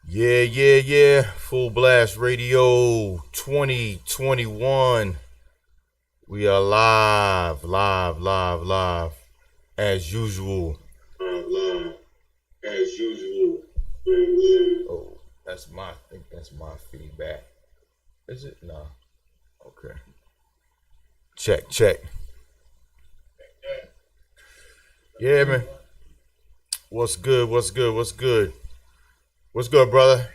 Yeah. Fullblast Radio 2021. We are live, as usual. Live, as usual. Oh, I think that's my feedback. Is it? No. Okay. Check. Yeah, man. What's good, brother?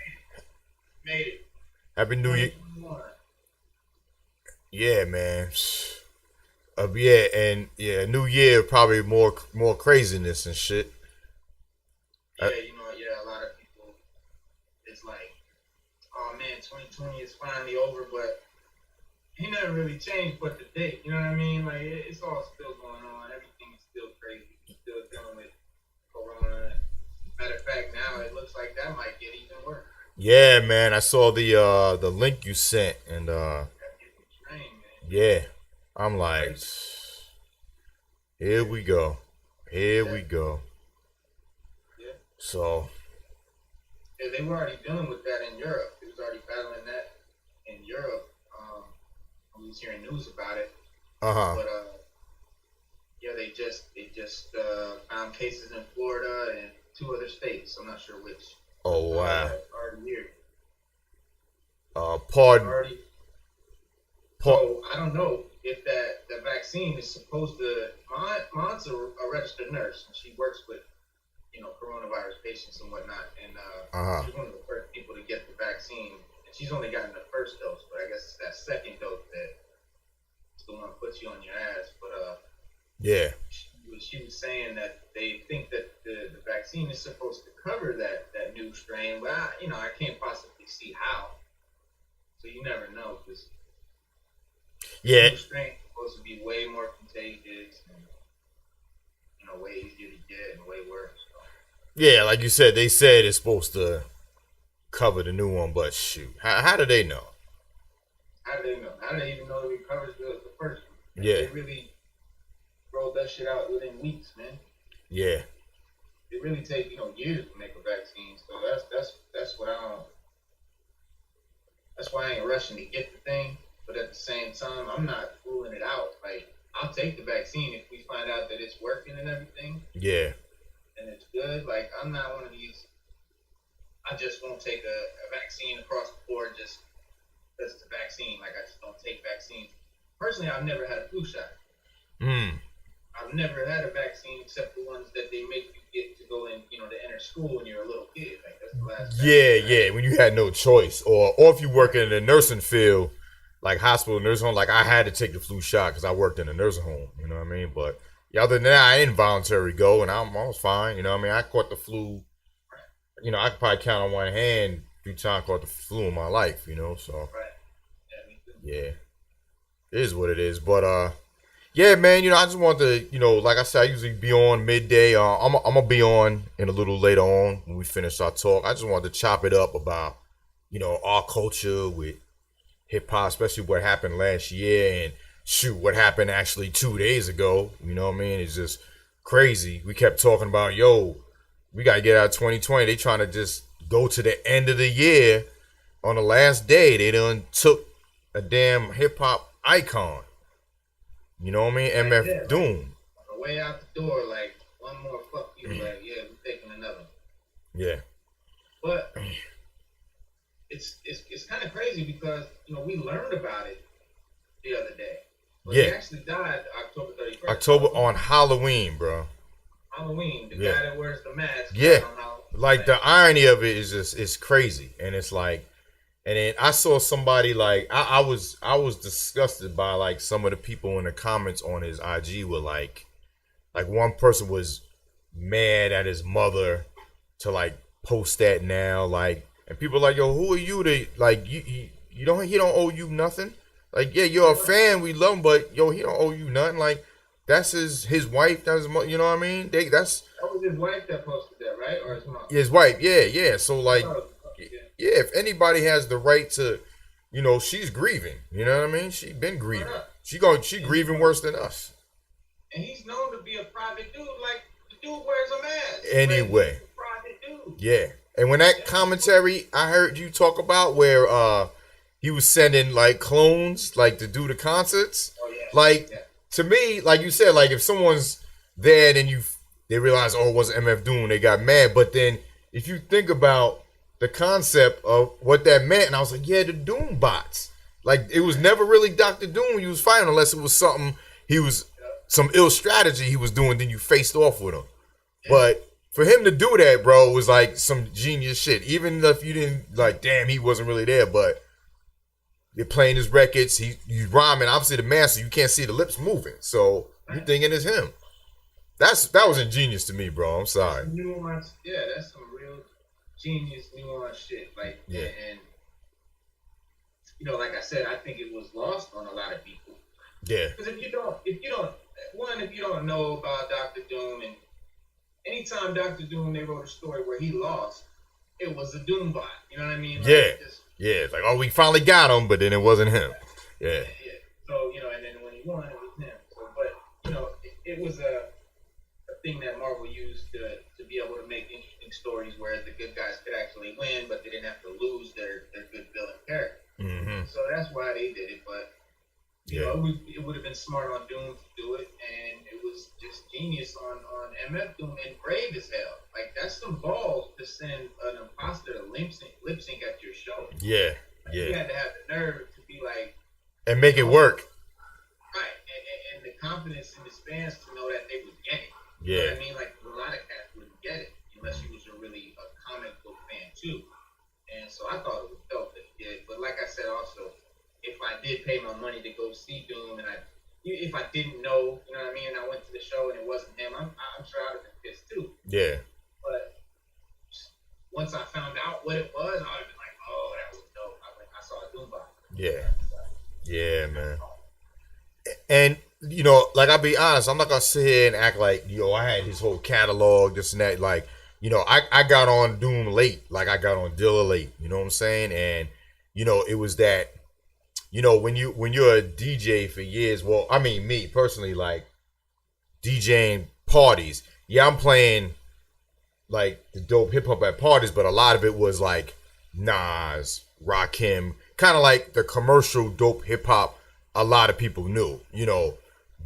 Made it. Happy New Year. Yeah, man. New Year probably more craziness and shit. A lot of people, it's like, oh man, 2020 is finally over, but he never really changed but the date, you know what I mean? Like, it's all still going on. Everything is still crazy. We're still dealing with Corona. Matter of fact, now it looks like that might get even worse. Yeah, man. I saw the link you sent, and yeah, I'm like, here we go. Yeah. So. Yeah, they were already dealing with that in Europe. They was already battling that in Europe. I was hearing news about it. But they just found cases in Florida and 2 other states. I'm not sure which. Oh wow. Already here. Pardon. So I don't know if the vaccine is supposed to. Mom's a registered nurse, and she works with coronavirus patients and whatnot, and she's one of the first people to get the vaccine, and she's only gotten the first dose, but I guess it's that second dose that's the one that puts you on your ass. But yeah, she was saying that they think that the vaccine is supposed to cover that new strain, but I can't possibly see how. So you never know, because the new strain is supposed to be way more contagious and way easier to get and way worse. Yeah, like you said, they said it's supposed to cover the new one, but shoot, how do they know? How do they know? How do they even know it covers the first one? Yeah. They really rolled that shit out within weeks, man. Yeah. It really takes years to make a vaccine, so that's what I don't. That's why I ain't rushing to get the thing, but at the same time, I'm not ruling it out. Like, I'll take the vaccine if we find out that it's working and everything. Yeah. And it's good. Like, I'm not one of these. I just won't take a vaccine across the board just because it's a vaccine. Like, I just don't take vaccines. Personally, I've never had a flu shot. I've never had a vaccine except the ones that they make you get to go in, to enter school when you're a little kid. Like, that's the last. Yeah. When you had no choice, or if you work in the nursing field, like hospital, nursing home, like I had to take the flu shot because I worked in a nursing home. You know what I mean? But other than that, I didn't voluntarily go, and I was fine. You know what I mean? I caught the flu. I could probably count on one hand 3 times I caught the flu in my life. So. Right. Yeah, me too. Yeah. It is what it is, but yeah, man. I just want to, like I said, I usually be on midday. I'm gonna be on in a little later on when we finish our talk. I just wanted to chop it up about, our culture with hip hop, especially what happened last year, and shoot, what happened actually 2 days ago. You know what I mean? It's just crazy. We kept talking about, we gotta get out of 2020. They trying to just go to the end of the year on the last day. They done took a damn hip hop icon. You know what I mean? MF Doom. On the way out the door, like, one more fuck you, like, yeah, we're taking another. Yeah. But it's kind of crazy because, we learned about it the other day. But he actually died October 31st. October on Halloween, bro. Halloween, the guy that wears the mask. Yeah. Like, the irony of it is just, it's crazy. And it's like, and then I saw somebody like I was disgusted by like some of the people in the comments on his IG were like one person was mad at his mother to like post that now, like, and people like, yo, who are you to like he don't owe you nothing. Like, yeah, you're a fan, we love him, but yo, he don't owe you nothing. Like, that's his wife, that's his mother, you know what I mean? That was his wife that posted that, right? Or his mom? His wife, yeah. So like. Yeah, if anybody has the right to, she's grieving. You know what I mean? She been grieving. She grieving worse than us. And he's known to be a private dude. Like, the dude wears a mask. Anyway. Like, he's a private dude. Yeah. And when that commentary I heard you talk about where he was sending like clones like to do the concerts, like to me, like you said, like if someone's there and they realize, oh, it wasn't MF Doom, they got mad. But then if you think about the concept of what that meant, and I was like, yeah, the Doom bots. Like it was never really Dr. Doom he was fighting unless it was something some ill strategy he was doing, then you faced off with him. But for him to do that, bro, was like some genius shit. Even if you didn't like, damn, he wasn't really there, but you're playing his records, he's rhyming. Obviously the master, you can't see the lips moving. So you thinking it's him. That was ingenious to me, bro. I'm sorry. Nuance, yeah, that's some real genius nuance shit. Like, yeah. And you know, like I said, I think it was lost on a lot of people. Yeah. Because if you don't know about Dr. Doom, and anytime Dr. Doom they wrote a story where he lost, it was a Doom bot. You know what I mean? Like, yeah. It's like, oh, we finally got him, but then it wasn't him. Yeah. So, you know, and then when he won, it was him. So, but you know, it was a thing that Marvel used to be able to make interesting stories where the good guys could actually win, but they didn't have to lose their good villain character. Mm-hmm. So that's why they did it. But you know, it would have been smart on Doom to do it, and it was just genius on MF Doom, and brave as hell. Like that's some balls to send an imposter to lip sync at your show. Yeah. You had to have the nerve to be like and make it work. Right, and the confidence in the fans to know that they would get it. Yeah. You know what I mean? Like, a lot of cats wouldn't get it unless you was a comic book fan, too. And so I thought it was dope that he did. But like I said, also, if I did pay my money to go see Doom, and if I didn't know, you know what I mean, and I went to the show and it wasn't him, I'm sure I would have been pissed, too. Yeah. But once I found out what it was, I would have been like, oh, that was dope. I saw a Doom box. Yeah. Yeah, man. And you know, like I'll be honest, I'm not gonna sit here and act like, yo, I had his whole catalog, this and that. Like, you know, I got on Doom late, like I got on Dilla late. You know what I'm saying? And you know, it was that, you know, when you're a DJ for years. Well, I mean, me personally, like DJing parties. Yeah, I'm playing like the dope hip hop at parties, but a lot of it was like Nas, Rakim, kind of like the commercial dope hip hop. A lot of people knew, you know.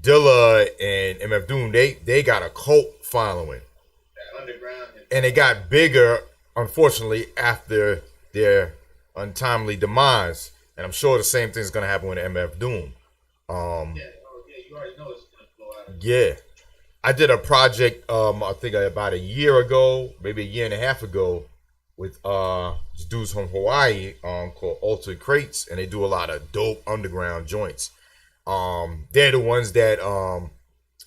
Dilla and MF Doom, they got a cult following. Underground. And they got bigger, unfortunately, after their untimely demise. And I'm sure the same thing's going to happen with MF Doom. You already know it's going to blow out. Yeah. I did a project, I think about a year ago, maybe a year and a half ago, with dudes from Hawaii called Altered Crates. And they do a lot of dope underground joints. They're the ones that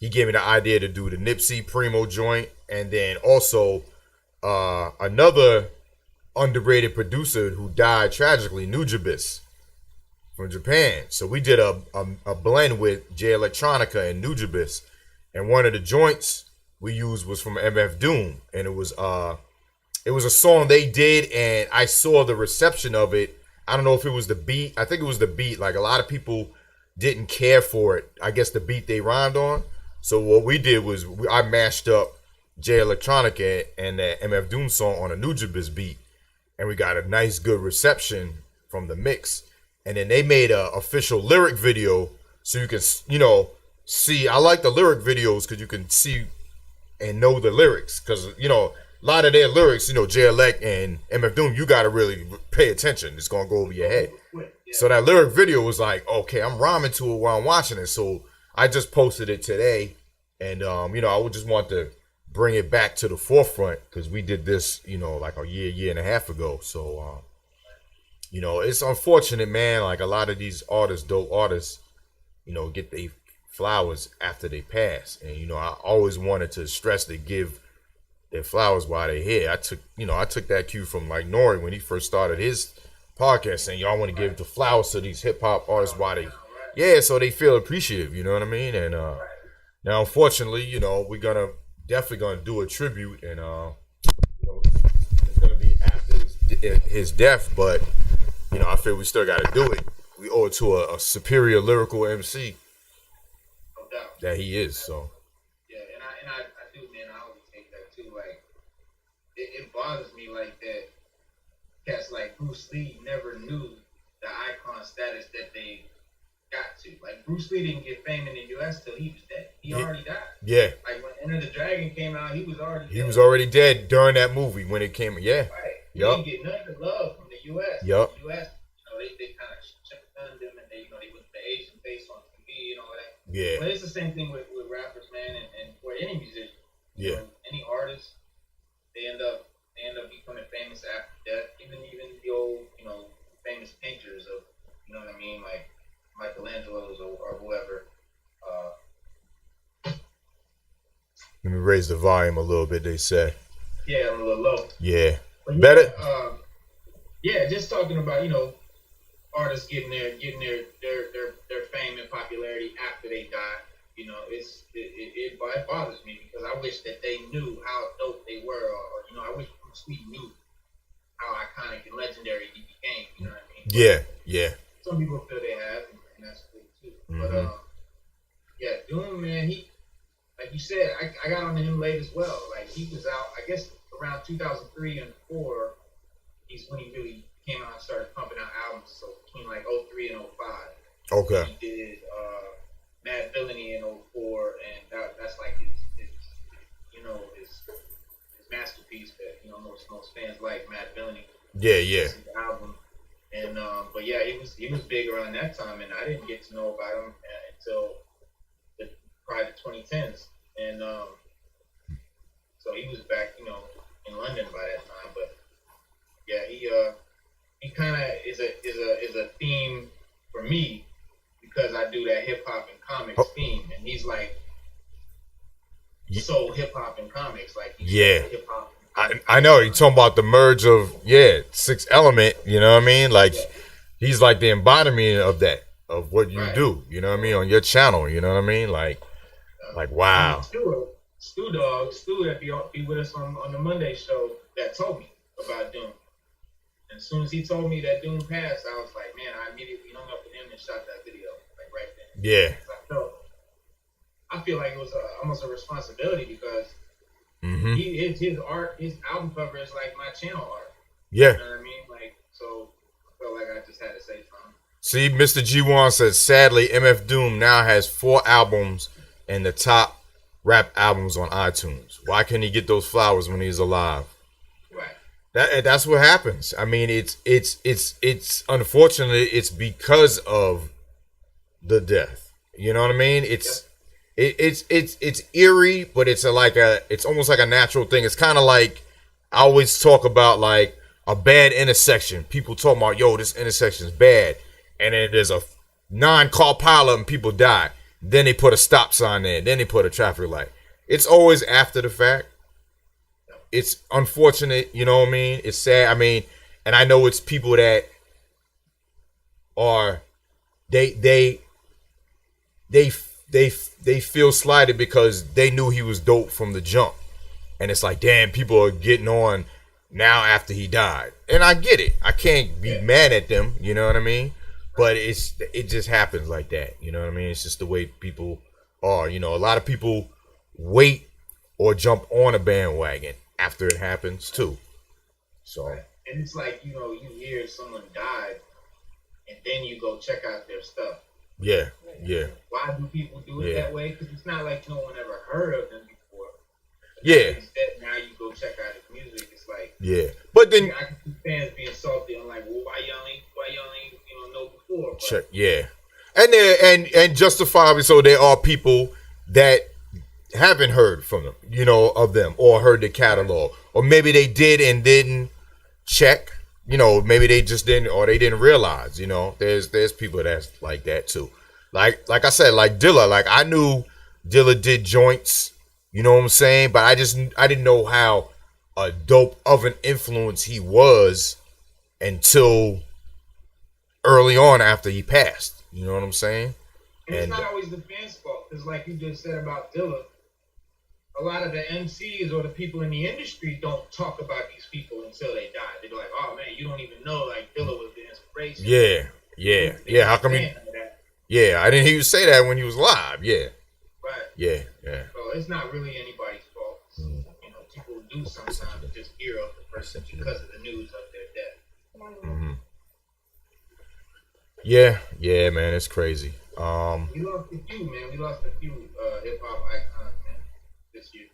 he gave me the idea to do the Nipsey Primo joint, and then also another underrated producer who died tragically, Nujabes from Japan. So we did a blend with J Electronica and Nujabes, and one of the joints we used was from MF Doom, and it was a song they did, and I saw the reception of it. I don't know if it was the beat. I think it was the beat. Like a lot of people didn't care for it. I guess the beat they rhymed on. So what we did was I mashed up J Electronica and that MF Doom song on a Nujabes beat, and we got a nice good reception from the mix. And then they made a official lyric video, so you can, you know, see. I like the lyric videos because you can see and know the lyrics, because you know a lot of their lyrics, you know, J Elect and MF Doom, you got to really pay attention. It's gonna go over your head. So that lyric video was like, okay, I'm rhyming to it while I'm watching it. So I just posted it today, and you know, I would just want to bring it back to the forefront because we did this, you know, like a year and a half ago. So you know, it's unfortunate, man. Like a lot of these artists, dope artists, you know, get their flowers after they pass, and you know, I always wanted to stress to give their flowers while they're here. I took that cue from like Nori when he first started his podcast, saying y'all want to give the flowers to these hip hop artists while they, so they feel appreciative. You know what I mean? And now, unfortunately, you know, we're definitely gonna do a tribute, and you know, it's gonna be after his death, but you know, I feel we still got to do it. We owe it to a superior lyrical MC that he is. So yeah, and I do, man. I always take that too. Like it bothers me like that. Cats like Bruce Lee never knew the icon status that they got to. Like Bruce Lee didn't get fame in the U.S. till he was dead. He already died. Yeah. Like when Enter the Dragon came out, he was already dead. He was already dead during that movie when it came. Yeah. Right. He Yep. didn't get nothing of love from the U.S. Yep. The U.S. They kind of shunned him, and they put the Asian face on TV and all that. Yeah. But it's the same thing with rappers, man, and for any musician. Yeah. Any artist, they end up becoming famous after death. Even the old, famous painters of, what I mean, like Michelangelo's or whoever. Let me raise the volume a little bit. They say. Yeah, I'm a little low. Yeah. But Better. Just talking about artists getting their fame and popularity after they die. It bothers me because I wish that they knew how dope they were, or I wish Bruce Lee knew how iconic and legendary he became. You know what I mean? Yeah, yeah. Some people feel they have, and that's cool too. Mm-hmm. But Doom, man, he, like you said, I got onto him late as well. Like he was out, I guess around 2003 and 4 is when he really came out and started pumping out albums. So between like 03 and 05. Okay. He did Mad Villainy in 04, and that's like his masterpiece that most fans like, Mad Villainy. Yeah. Album. And but yeah, he was big around that time, and I didn't get to know about him until probably the 2010s, and so he was back, in London by that time. But yeah, he kind of is a theme for me because I do that hip hop and comics theme, and he's like so hip hop and comics, like hip hop. I know you're talking about the merge of Six Element. You know what I mean? Like he's like the embodiment of that, of what you do. You know what I mean, on your channel. You know what I mean? Like wow. Stu that be with us on the Monday show that told me about Doom. And as soon as he told me that Doom passed, I was like, man, I immediately hung up with him and shot that video like right then. Yeah. I feel like it was almost a responsibility because his art, his album cover is like my channel art. Yeah. You know what I mean? Like, so I felt like I just had to say something. See, Mr. G1 says, sadly, MF Doom now has 4 albums and the top rap albums on iTunes. Why can't he get those flowers when he's alive? Right. That's what happens. I mean, it's unfortunately it's because of the death. You know what I mean? It's eerie, but it's almost like a natural thing. It's kind of like I always talk about like a bad intersection. People talk about, yo, this intersection is bad, and then there's a 9-car pileup and people die. Then they put a stop sign there. Then they put a traffic light. It's always after the fact. It's unfortunate, you know what I mean? It's sad. I mean, and I know it's people that are they feel slighted because they knew he was dope from the jump. And it's like, damn, people are getting on now after he died. And I get it. I can't be mad at them, you know what I mean? But it just happens like that, you know what I mean? It's just the way people are. You know, a lot of people wait or jump on a bandwagon after it happens too. So and it's like, you hear someone died and then you go check out their stuff. Yeah. Why do people do it that way? Because it's not like no one ever heard of them before. Yeah. Instead, now you go check out his music. It's like, but then I can see fans being salty. I'm like, well, why y'all ain't know before? But, check, and justifiably so, there are people that haven't heard from them, of them, or heard the catalog, or maybe they did and didn't check. Maybe they just didn't, or they didn't realize. There's people that's like that too. Like I said, like Dilla. Like I knew Dilla did joints. You know what I'm saying? But I didn't know how a dope of an influence he was until early on after he passed. You know what I'm saying? And it's not always the fans' fault, because like you just said about Dilla, a lot of the MCs or the people in the industry don't talk about these people until they die. They're like, oh man, you don't even know like Dilla was the inspiration. Yeah. How come he? Yeah, I didn't hear you say that when he was alive. Yeah. Right. Yeah. So it's not really anybody's fault. People do lose sometimes to just hear of the person because of the news of their death. Mm-hmm. Yeah, man, it's crazy. We lost a few, man. We lost a few hip hop icons, man, this year.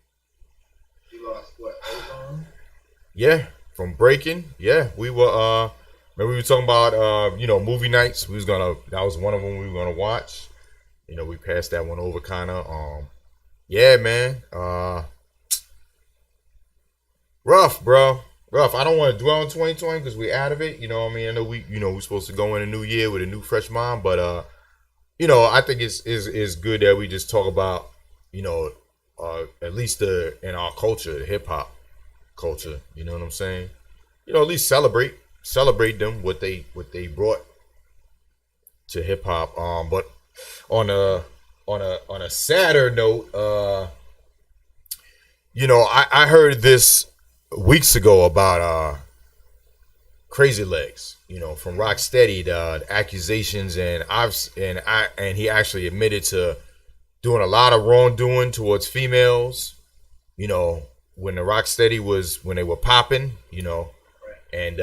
We lost what? Ozone? Yeah, from breaking. Yeah, we were. Man, we were talking about movie nights. That was one of them we were gonna watch. We passed that one over, kind of. Yeah, man. Rough, bro. Rough. I don't want to dwell on 2020 because we're out of it. You know what I mean? I know we're supposed to go in a new year with a new fresh mind, but I think it's good that we just talk about, at least in our culture, the hip hop culture. You know what I'm saying? At least celebrate them what they brought to hip hop. But on a sadder note, I heard this weeks ago about Crazy Legs, from Rocksteady, the accusations, and he actually admitted to doing a lot of wrongdoing towards females, when the Rocksteady when they were popping, and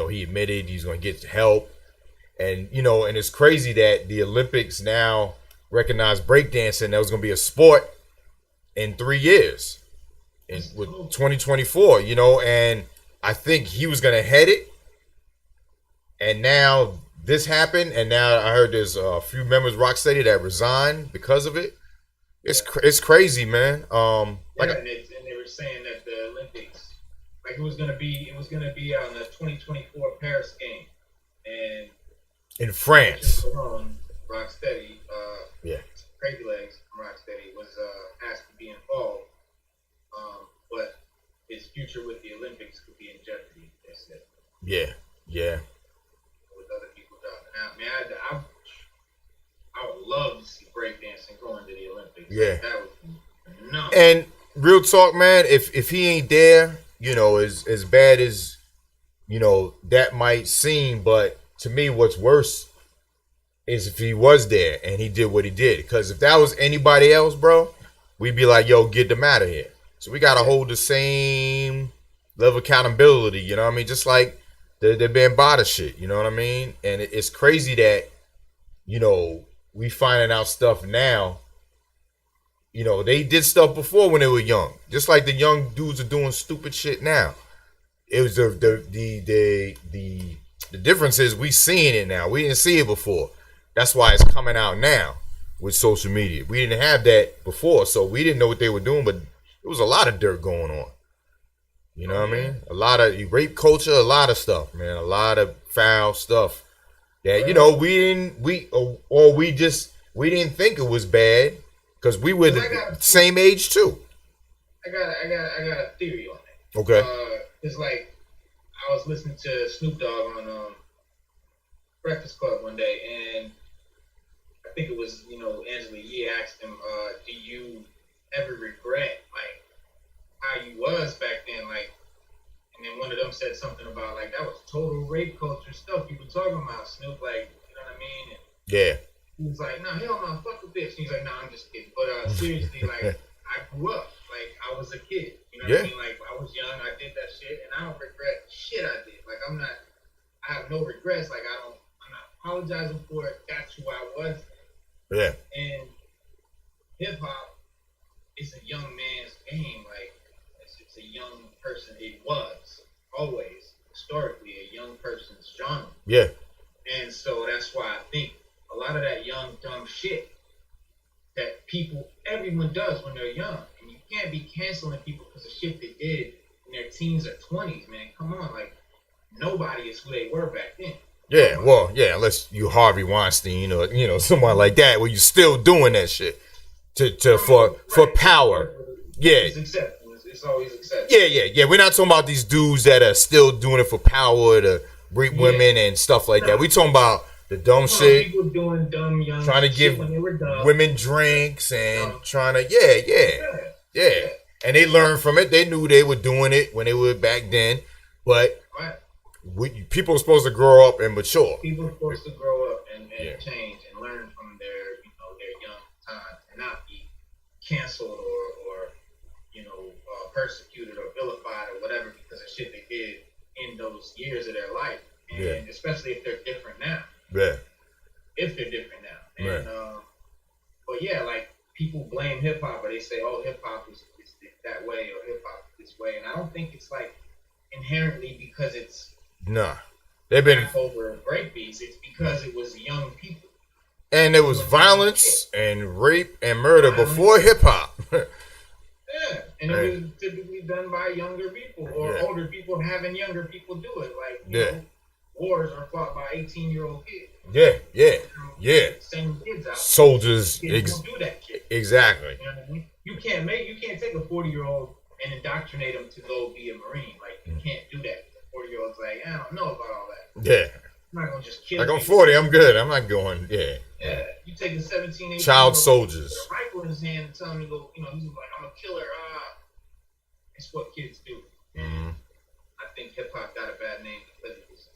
he admitted he's going to get help, and and it's crazy that the Olympics now recognize breakdancing. That was going to be a sport in 3 years, with 2024, and I think he was going to head it, and now this happened, and now I heard there's a few members of Rocksteady that resigned because of it. It's crazy, man. And they were saying that the Olympics, it was gonna be on the 2024 Paris game, and in France, Rocksteady, Crazy Legs from Rocksteady was asked to be involved, but his future with the Olympics could be in jeopardy. They said. Yeah. With other people dropping out, man, I would love to see breakdancing going to the Olympics. Yeah. That would be nuts. And real talk, man, if he ain't there, as bad as that might seem, but to me what's worse is if he was there and he did what he did. Because if that was anybody else, bro, we'd be like, yo, get them out of here. So we gotta hold the same level of accountability, you know what I mean? Just like the Bambaataa shit, you know what I mean? And it's crazy that, we finding out stuff now. They did stuff before when they were young. Just like the young dudes are doing stupid shit now. It was the difference is we seeing it now. We didn't see it before. That's why it's coming out now with social media. We didn't have that before, so we didn't know what they were doing, but there was a lot of dirt going on. You know what I mean? A lot of rape culture, a lot of stuff, man. A lot of foul stuff that we didn't think it was bad because we were the same age too. I got a theory on it. Okay. It's like I was listening to Snoop Dogg on Breakfast Club one day, and I think it was Angela Yee asked him, "Do you ever regret how you was back then?" And then one of them said something about that was total rape culture stuff you were talking about, Snoop. You know what I mean? And yeah. He was like, "No, hell no, fuck a bitch." He's like, "No, I'm just kidding." But seriously, I grew up. I was a kid. You know what I mean? I was young, I did that shit, and I don't regret shit I did. I have no regrets. I'm not apologizing for it. That's who I was. Yeah. And hip hop is a young man's game. It's a young person. It was always historically a young person's genre. Yeah. And so that's why I think a lot of that young, dumb shit that everyone does when they're young. And you can't be canceling people because of shit they did in their teens or 20s, man. Come on, nobody is who they were back then. Yeah, well, yeah, unless you Harvey Weinstein or, someone like that where you're still doing that shit for power. Yeah. It's acceptance. It's always acceptance. Yeah. We're not talking about these dudes that are still doing it for power to rape women and stuff like that. We talking about the dumb shit. People doing dumb young trying to give women drinks and trying to yeah. And they learned from it. They knew they were doing it when they were back then, but people are supposed to grow up and mature. People are supposed to grow up and change and learn from their young times and not be canceled or persecuted or vilified those years of their life, and especially if they're different now. Yeah. If they're different now, and but yeah, like people blame hip hop, or they say, "Oh, hip hop is that way," or "Hip hop is this way," and I don't think it's like inherently because it's they've been over breakbeats. It's because it was young people, and there was violence and rape and murder before hip hop. Yeah, and it was typically done by younger people or older people having younger people do it. Like, you know, wars are fought by 18-year-old kids. Sending kids out. Soldiers. Kids don't do that shit. Exactly. You know what I mean? You can't take a 40-year-old and indoctrinate him to go be a Marine. Like, you can't do that. The 40-year-old's like, I don't know about all that. Yeah. I'm not going to just kill like, I'm 40, I'm good. I'm not going, Yeah. You take a 17, 18 child soldiers. With a rifle in his hand and tell him to go, you know, he's like, I'm a killer. It's what kids do. Mm-hmm. I think hip hop got a bad name because it was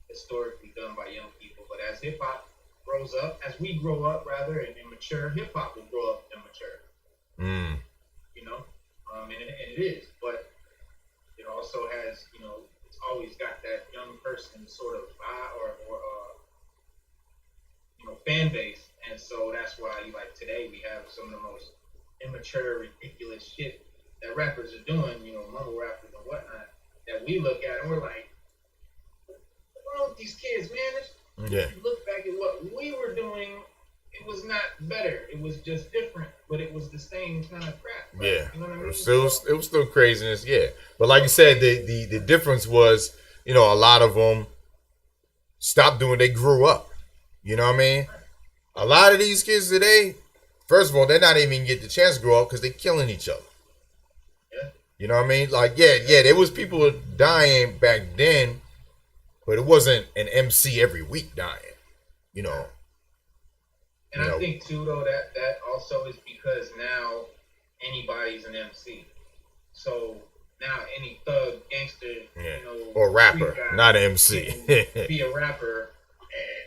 historically done by young people. But as hip hop grows up, as we grow up rather and mature, hip hop will grow up and mature. You know, and it is, but it also has, you know, it's always got that young person sort of or you know, fan base, and so that's why, like, today we have some of the most immature, ridiculous shit that rappers are doing, you know, mumble rappers and whatnot, that we look at and we're like, what's wrong with these kids, man? If you look back at what we were doing, it was not better. It was just different, but it was the same kind of crap. Right? Yeah, you know what I mean? it was still craziness. Yeah, but like you said, the difference was, you know, a lot of them stopped doing. They grew up. You know what I mean? A lot of these kids today, first of all, they're not even get the chance to grow up because they're killing each other. Yeah. You know what I mean? Like, there was people dying back then, but it wasn't an MC every week dying. You know. And I think too, though, that also is because now anybody's an MC. So now any thug, gangster, you know, or rapper, not an MC, be a rapper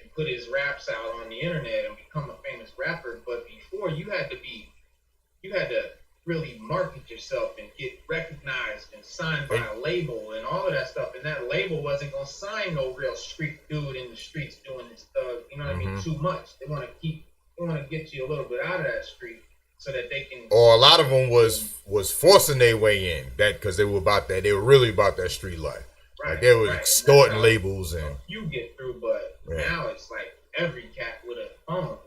and put his raps out on the internet and become a famous rapper. But before, you had to really market yourself and get recognized and signed by a label and all of that stuff. And that label wasn't gonna sign no real street dude in the streets doing this stuff. You know what I mean? Too much. They want to get you a little bit out of that street so that they can. Or a lot of them was forcing their way in that because they were about that. They were really about that street life. Right, like they were extorting labels and. You get through, but now it's like every cat with a phone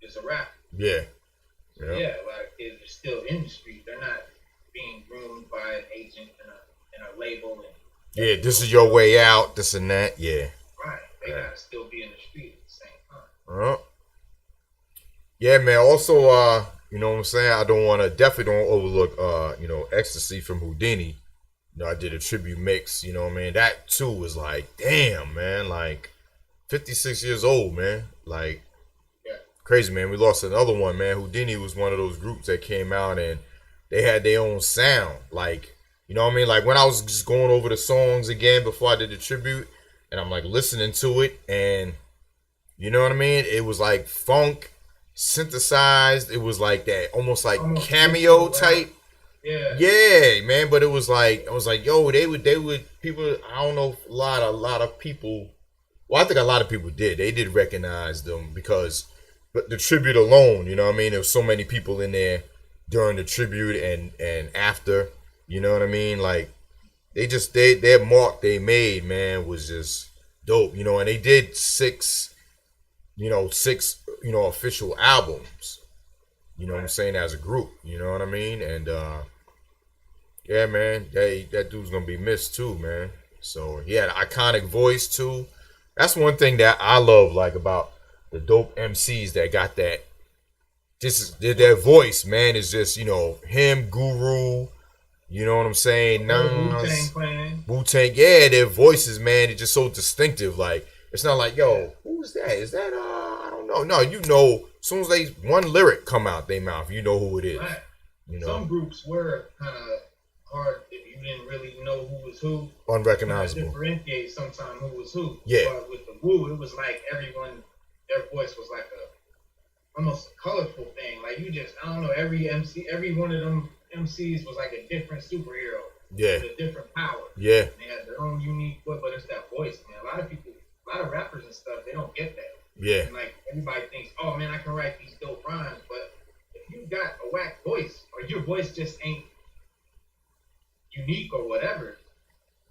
is a rapper. Yeah. Yeah, a lot of kids are still in the street. They're not being groomed by an agent and a label. And this is your way out. This and that. Yeah. Right. They gotta still be in the street at the same time. Yeah, man. Also, you know what I'm saying? I definitely don't overlook, you know, Ecstasy from Houdini. You know, I did a tribute mix, you know what I mean? That too was like, damn, man, like 56 years old, man. Like, crazy, man. We lost another one, man. Houdini was one of those groups that came out and they had their own sound. Like, you know what I mean? Like when I was just going over the songs again before I did the tribute and I'm like listening to it and you know what I mean? It was like funk, synthesized. It was like that almost like cameo type. Yeah, man. But it was like, I was like, yo, they would people, I don't know, a lot of people, well, I think a lot of people they did recognize them because but the tribute alone, you know what I mean? There was so many people in there during the tribute and after, you know what I mean? Like their mark they made, man, was just dope, you know, and they did six official albums, you know what I'm saying, as a group, you know what I mean? And yeah, man, that dude's gonna be missed too, man. So he had an iconic voice too. That's one thing that I love, like about the dope MCs that got that. Their voice, man, is just, you know, him, Guru, you know what I'm saying? Wu-Tang, yeah, their voices, man, it's just so distinctive. Like, it's not like, yo, who's that? Is that, I don't know. No, you know, as soon as one lyric come out their mouth, you know who it is. Right. You know? Some groups were kind of hard if you didn't really know who was who. Unrecognizable. Differentiate sometimes who was who. Yeah. But with the Wu, it was like everyone, their voice was like almost a colorful thing. Like you just, I don't know, every one of them MCs was like a different superhero. Yeah. With a different power. Yeah. And they have their own unique voice, but it's that voice, man. A lot of people, a lot of rappers and stuff, they don't get that. Yeah. And like everybody thinks, oh man, I can write these dope rhymes, but if you got a whack voice, or your voice just ain't unique or whatever,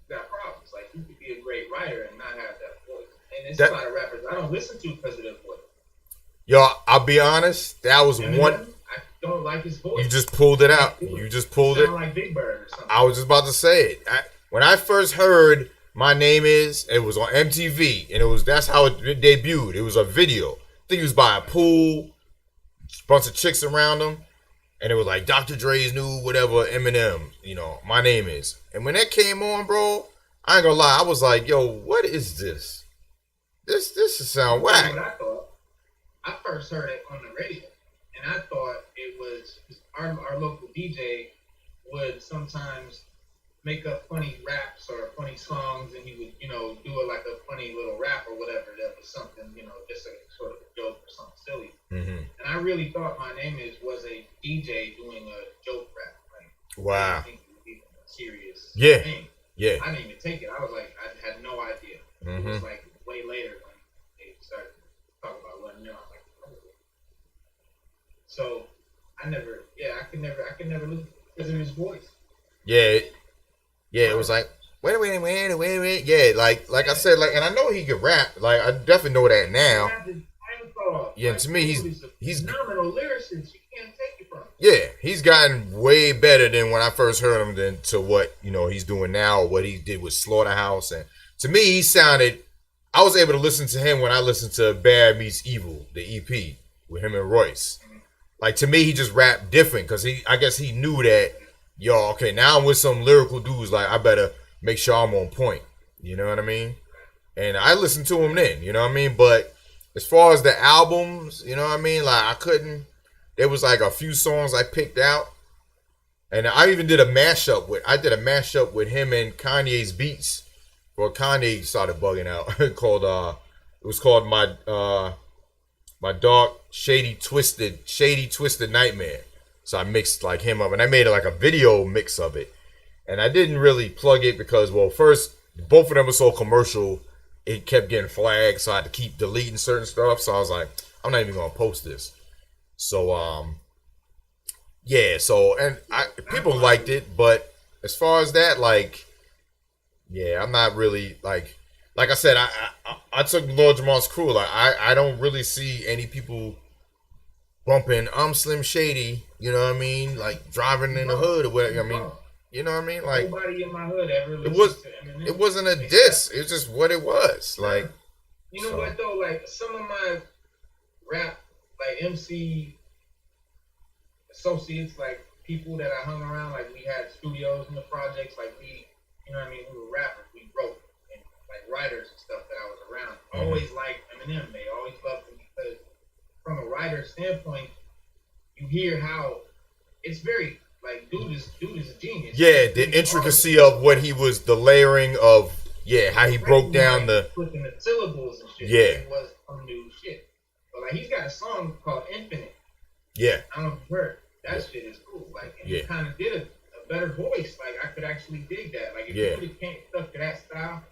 you got problems. Like you could be a great writer and not have that voice. And there's a lot of rappers I don't listen to because of their voice. Yo, I'll be honest, that was Eminem, one. I don't like his voice. You just pulled it out. You just pulled it. Like Big Bird or something. I was just about to say it. When I first heard My Name Is, it was on MTV, and that's how it debuted. It was a video. I think it was by a pool, bunch of chicks around him, and it was like Dr. Dre's new whatever, Eminem, My Name Is. And when that came on, bro, I ain't gonna lie, I was like, yo, what is this? This sound whack. What I thought, I first heard it on the radio, and I thought it was our local DJ would sometimes make up funny raps or funny songs, and he would, do it like a funny little rap or whatever that was something, just a sort of a joke or something silly. Mm-hmm. And I really thought My Name Is was a DJ doing a joke rap. Like, wow. I didn't think it was even a serious thing. Yeah. I didn't even take it. I was like, I had no idea. Mm-hmm. It was like way later when they started talking about letting me know. I was like, oh. So I could never listen because of his voice. Yeah, it was like, wait. Yeah, like I said, like, and I know he could rap. Like, I definitely know that now. Yeah, to me, he's phenomenal lyricist. You can't take it from him. Yeah, he's gotten way better than when I first heard him than to what, he's doing now or what he did with Slaughterhouse. And to me, he sounded, I was able to listen to him when I listened to Bad Meets Evil, the EP, with him and Royce. Mm-hmm. Like, to me, he just rapped different because I guess he knew that, okay, now I'm with some lyrical dudes, like, I better make sure I'm on point. You know what I mean? And I listened to him then, you know what I mean? But as far as the albums, you know what I mean? Like, there was like a few songs I picked out. And I even did a mashup with him and Kanye's beats. Well, Kanye started bugging out. It was called My Dark Shady Twisted Nightmare. So I mixed like him up and I made like a video mix of it. And I didn't really plug it because, well, first, both of them were so commercial, it kept getting flagged. So I had to keep deleting certain stuff. So I was like, I'm not even going to post this. So, people liked it. But as far as that, like, yeah, I'm not really, like I said, I took Lord Jamal's crew. Like, I don't really see any people bumping I'm Slim Shady, you know what I mean? Like driving in the hood or whatever. I mean, you know what I mean? Like, nobody in my hood ever listened to Eminem. It wasn't a diss. It's just what it was. Like, you know what though? Like some of my rap, like MC associates, like people that I hung around, like we had studios in the projects, like we, you know what I mean? We were rappers, we wrote, and like writers and stuff that I was around. Always liked Eminem. They always loved him because from a writer standpoint, you hear how it's very like dude is a genius. Yeah, the intricacy of what he was, the layering of how he broke down the putting the syllables and shit. Yeah, it was some new shit. But like he's got a song called Infinite. Yeah, I don't know if you've heard. That shit is cool. Like, and he kind of did a better voice. Like I could actually dig that. Like if you would have came stuck to that style,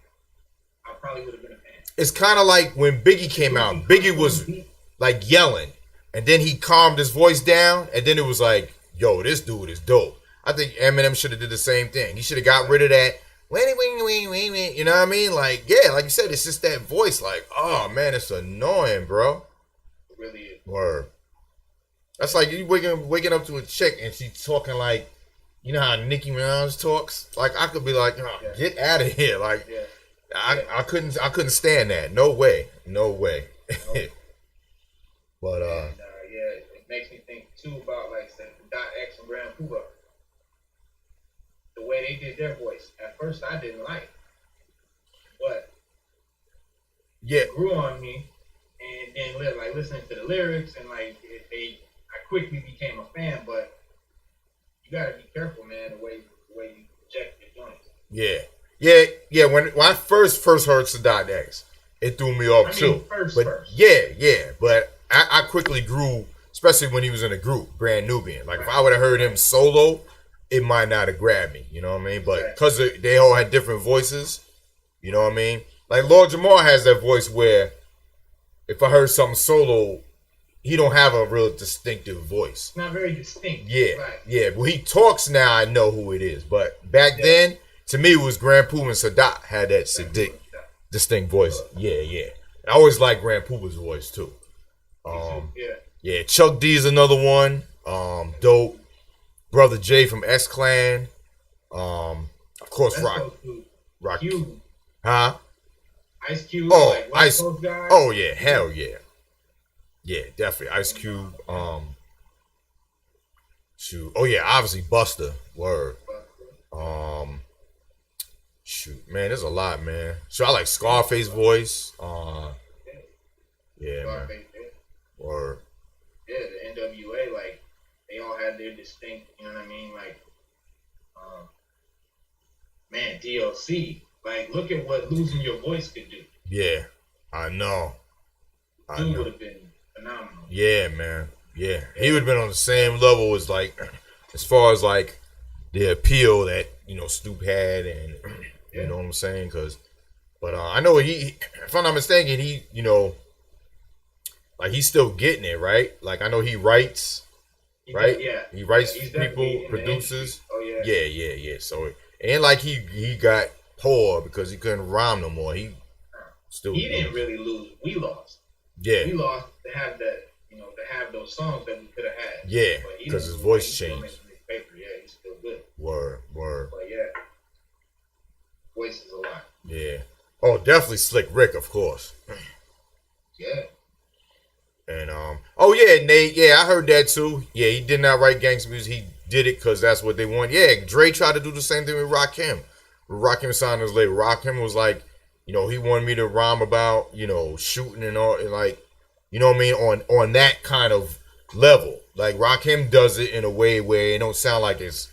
I probably would have been a fan. It's kind of like when Biggie came out. Biggie was like yelling, and then he calmed his voice down, and then it was like, yo, this dude is dope. I think Eminem should have did the same thing. He should have got rid of that, you know what I mean? Like, yeah, like you said, it's just that voice, like, oh, man, it's annoying, bro. It really is. Word. That's like you waking up to a chick, and she's talking like, you know how Nicki Minaj talks? Like, I could be like, get out of here. Like, I couldn't stand that. No way. But it makes me think too about like the Dot X and Grand Puba. The way they did their voice. At first I didn't like, but it grew on me, and then like listening to the lyrics and like I quickly became a fan. But you gotta be careful, man, the way you project your joints. Yeah. When I first heard Sadat X, it threw me off too. First. But I quickly grew, especially when he was in a group, Brand Nubian. Like if I would have heard him solo, it might not have grabbed me. You know what I mean? But because they all had different voices, you know what I mean? Like Lord Jamar has that voice where if I heard something solo, he don't have a real distinctive voice. Not very distinct. Yeah, right. yeah. When he talks now, I know who it is. But back then, to me, it was Grand Poobah and Sadat had that distinct voice. Yeah, yeah. I always like Grand Pooba's voice too. Yeah. Chuck D is another one. Dope. Brother Jay from X Clan. Of course, Rock. Cube. Huh? Ice Cube. Oh, like Ice. Guys. Oh yeah, hell yeah. Yeah, definitely. Ice Cube. Shoot. Oh yeah, obviously Buster. Word. Shoot, man, there's a lot, man. So I like Scarface voice. Yeah, man. Word. Yeah, the NWA, like they all had their distinct, you know what I mean? Like, man, DLC. Like, look at what losing your voice could do. Yeah, I know. Dude would have been phenomenal. Yeah, man. Yeah, he would have been on the same level as like, as far as like the appeal that Snoop had, and you know what I'm saying? But I know he, if I'm not mistaken, he like he's still getting it, right? Like I know he writes, right? He writes people, produces. Oh yeah. Yeah. So and like he got poor because he couldn't rhyme no more. He didn't really lose. We lost. Yeah. We lost to have that. To have those songs that we could have had. Yeah, because his voice changed. Yeah, he's still good. Word. But yeah, voice is a lot. Yeah. Oh, definitely Slick Rick, of course. Yeah. And oh yeah, Nate. Yeah, I heard that too. Yeah, he did not write gangsta music. He did it because that's what they want. Yeah, Dre tried to do the same thing with Rakim. Rakim signed his label. Rakim was like, he wanted me to rhyme about, shooting and all, and like. You know what I mean? On that kind of level. Like Rakim does it in a way where it don't sound like it's,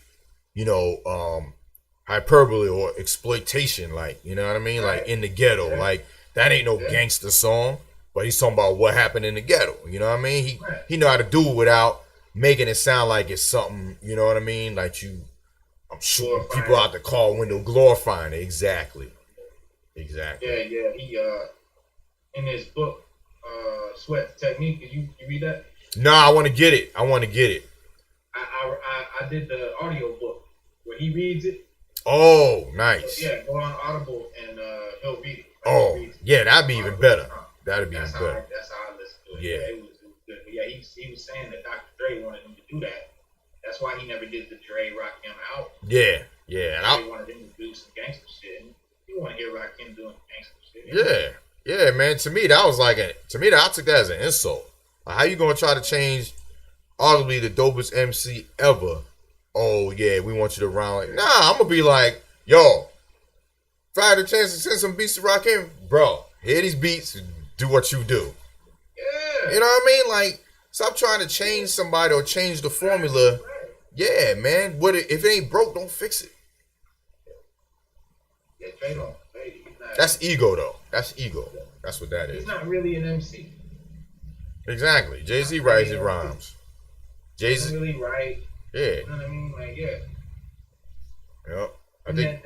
hyperbole or exploitation, like, you know what I mean? Right. Like in the ghetto. Like that ain't no gangster song, but he's talking about what happened in the ghetto. You know what I mean? He know how to do it without making it sound like it's something, you know what I mean? Like I'm shooting people out the car window, glorifying it. Exactly. Yeah, he in his book, Sweat the Technique. Did you read that? No, I want to get it. I did the audio book where he reads it. Oh, nice. So, yeah, go on Audible and he'll read it. Yeah, that'd be even better. That'd be even better. That's how I listened to it. Yeah, it was good. But yeah, he was saying that Dr. Dre wanted him to do that. That's why he never did the Dre Rakim album. Yeah. He wanted him to do some gangster shit. And you want to hear Rakim doing gangster shit. Yeah, man. To me, that was like I took that as an insult. Like, how you gonna try to change arguably the dopest MC ever? Oh yeah, we want you to rhyme like. Nah, I'm gonna be like, yo, if I had a chance to send some beats to Rakim, bro, hear these beats, do what you do. Yeah. You know what I mean? Like, stop trying to change somebody or change the formula. Yeah, man. If it ain't broke, don't fix it. Yeah, Dre don't. That's ego, though. That's ego. That's what that is. He's not really an MC. Exactly. Jay-Z writes his rhymes. Jay-Z doesn't really write. Yeah. You know what I mean? Like, yeah. Yep. I think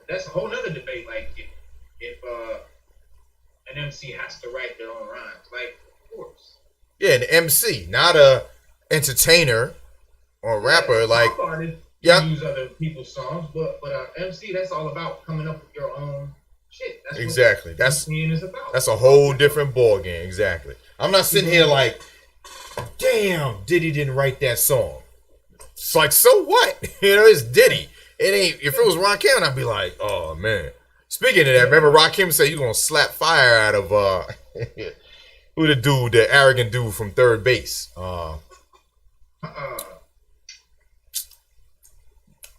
that's a whole nother debate. Like, if an MC has to write their own rhymes, like, of course. Yeah, an MC, not a entertainer or rapper. Like, use other people's songs, but MC, that's all about coming up with your own shit. That's exactly. What MCing is about. That's a whole different ball game. Exactly. I'm not sitting here like, damn, Diddy didn't write that song. It's like, so what? It's Diddy. It ain't. If it was Rakim, I'd be like, oh man. Speaking of that, remember Rakim said he's gonna slap fire out of who the arrogant dude from Third Base.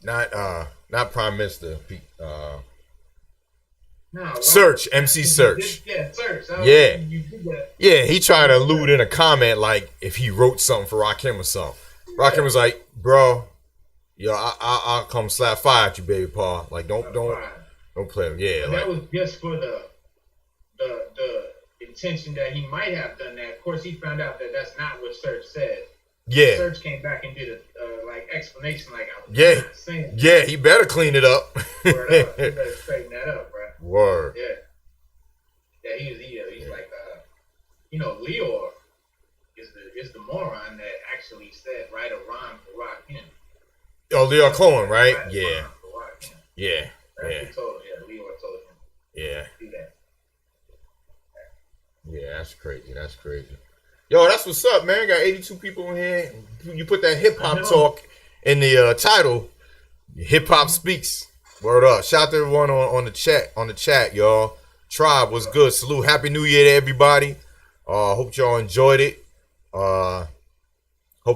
Not Prime Minister. Search, MC Search. Yeah, Search. Yeah, he tried to allude in a comment like if he wrote something for Rakim or something. Rakim was like, bro, I'll come slap fire at you, baby paw. Like don't play him. Yeah, that was just for the intention that he might have done that. Of course, he found out that that's not what Search said. Yeah. Search came back and did a explanation like, Yeah, yeah, he better clean it up. Word up. He better straighten that up, bro. Word. Yeah. Yeah, he's like, Leor is the moron that actually said write a rhyme for Rakim. Oh, Leor Cohen, right? Yeah. Yeah. Leor told him. Yeah. Do that. Yeah, that's crazy. Yo, that's what's up, man. Got 82 people in here. You put that hip hop talk in the title. Hip hop speaks. Word up. Shout out to everyone on the chat, y'all. Tribe, what's good? Salute. Happy New Year to everybody. Hope y'all enjoyed it. Hope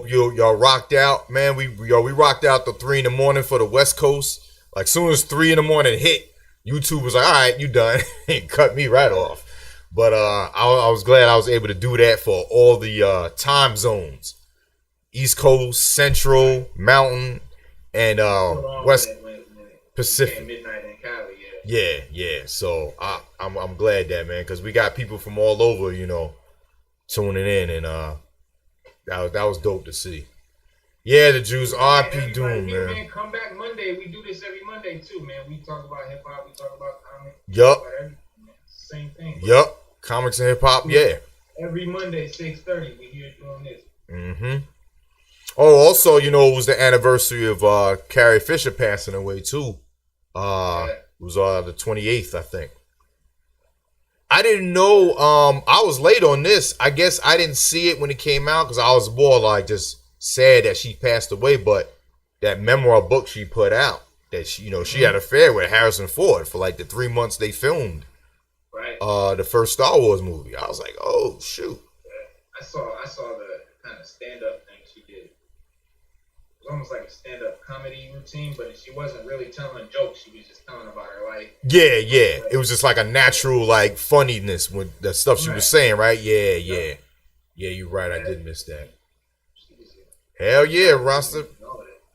y'all rocked out, man. We rocked out till 3 a.m. for the West Coast. Like soon as 3 a.m. hit, YouTube was like, all right, you done. It cut me right off. But I was glad I was able to do that for all the time zones. East Coast, Central, Mountain, and West Pacific. Midnight in Cali, yeah. So I'm glad that, man, because we got people from all over, tuning in, and that was dope to see. Yeah, the Jews, RP Doom, man. Come back Monday. We do this every Monday too, man. We talk about hip hop. We talk about comics. Yup. Same thing. Yup. Comics and hip hop. Yeah. Every Monday, 6:30, we here doing this. Mm-hmm. Oh, also, it was the anniversary of Carrie Fisher passing away too. It was the 28th, I think. I didn't know. I was late on this. I guess I didn't see it when it came out because I was more like just sad that she passed away. But that memoir book she put out, that she had an affair with Harrison Ford for like the 3 months they filmed. Right. The first Star Wars movie. I was like, oh shoot. I saw the kind of stand-up thing she did. It was almost like a stand-up comedy routine, but she wasn't really telling jokes. She was just telling about her life. Yeah. It was just like a natural like funniness with the stuff she was saying, right? Yeah. You're right. I did miss that. Hell yeah, Rasta.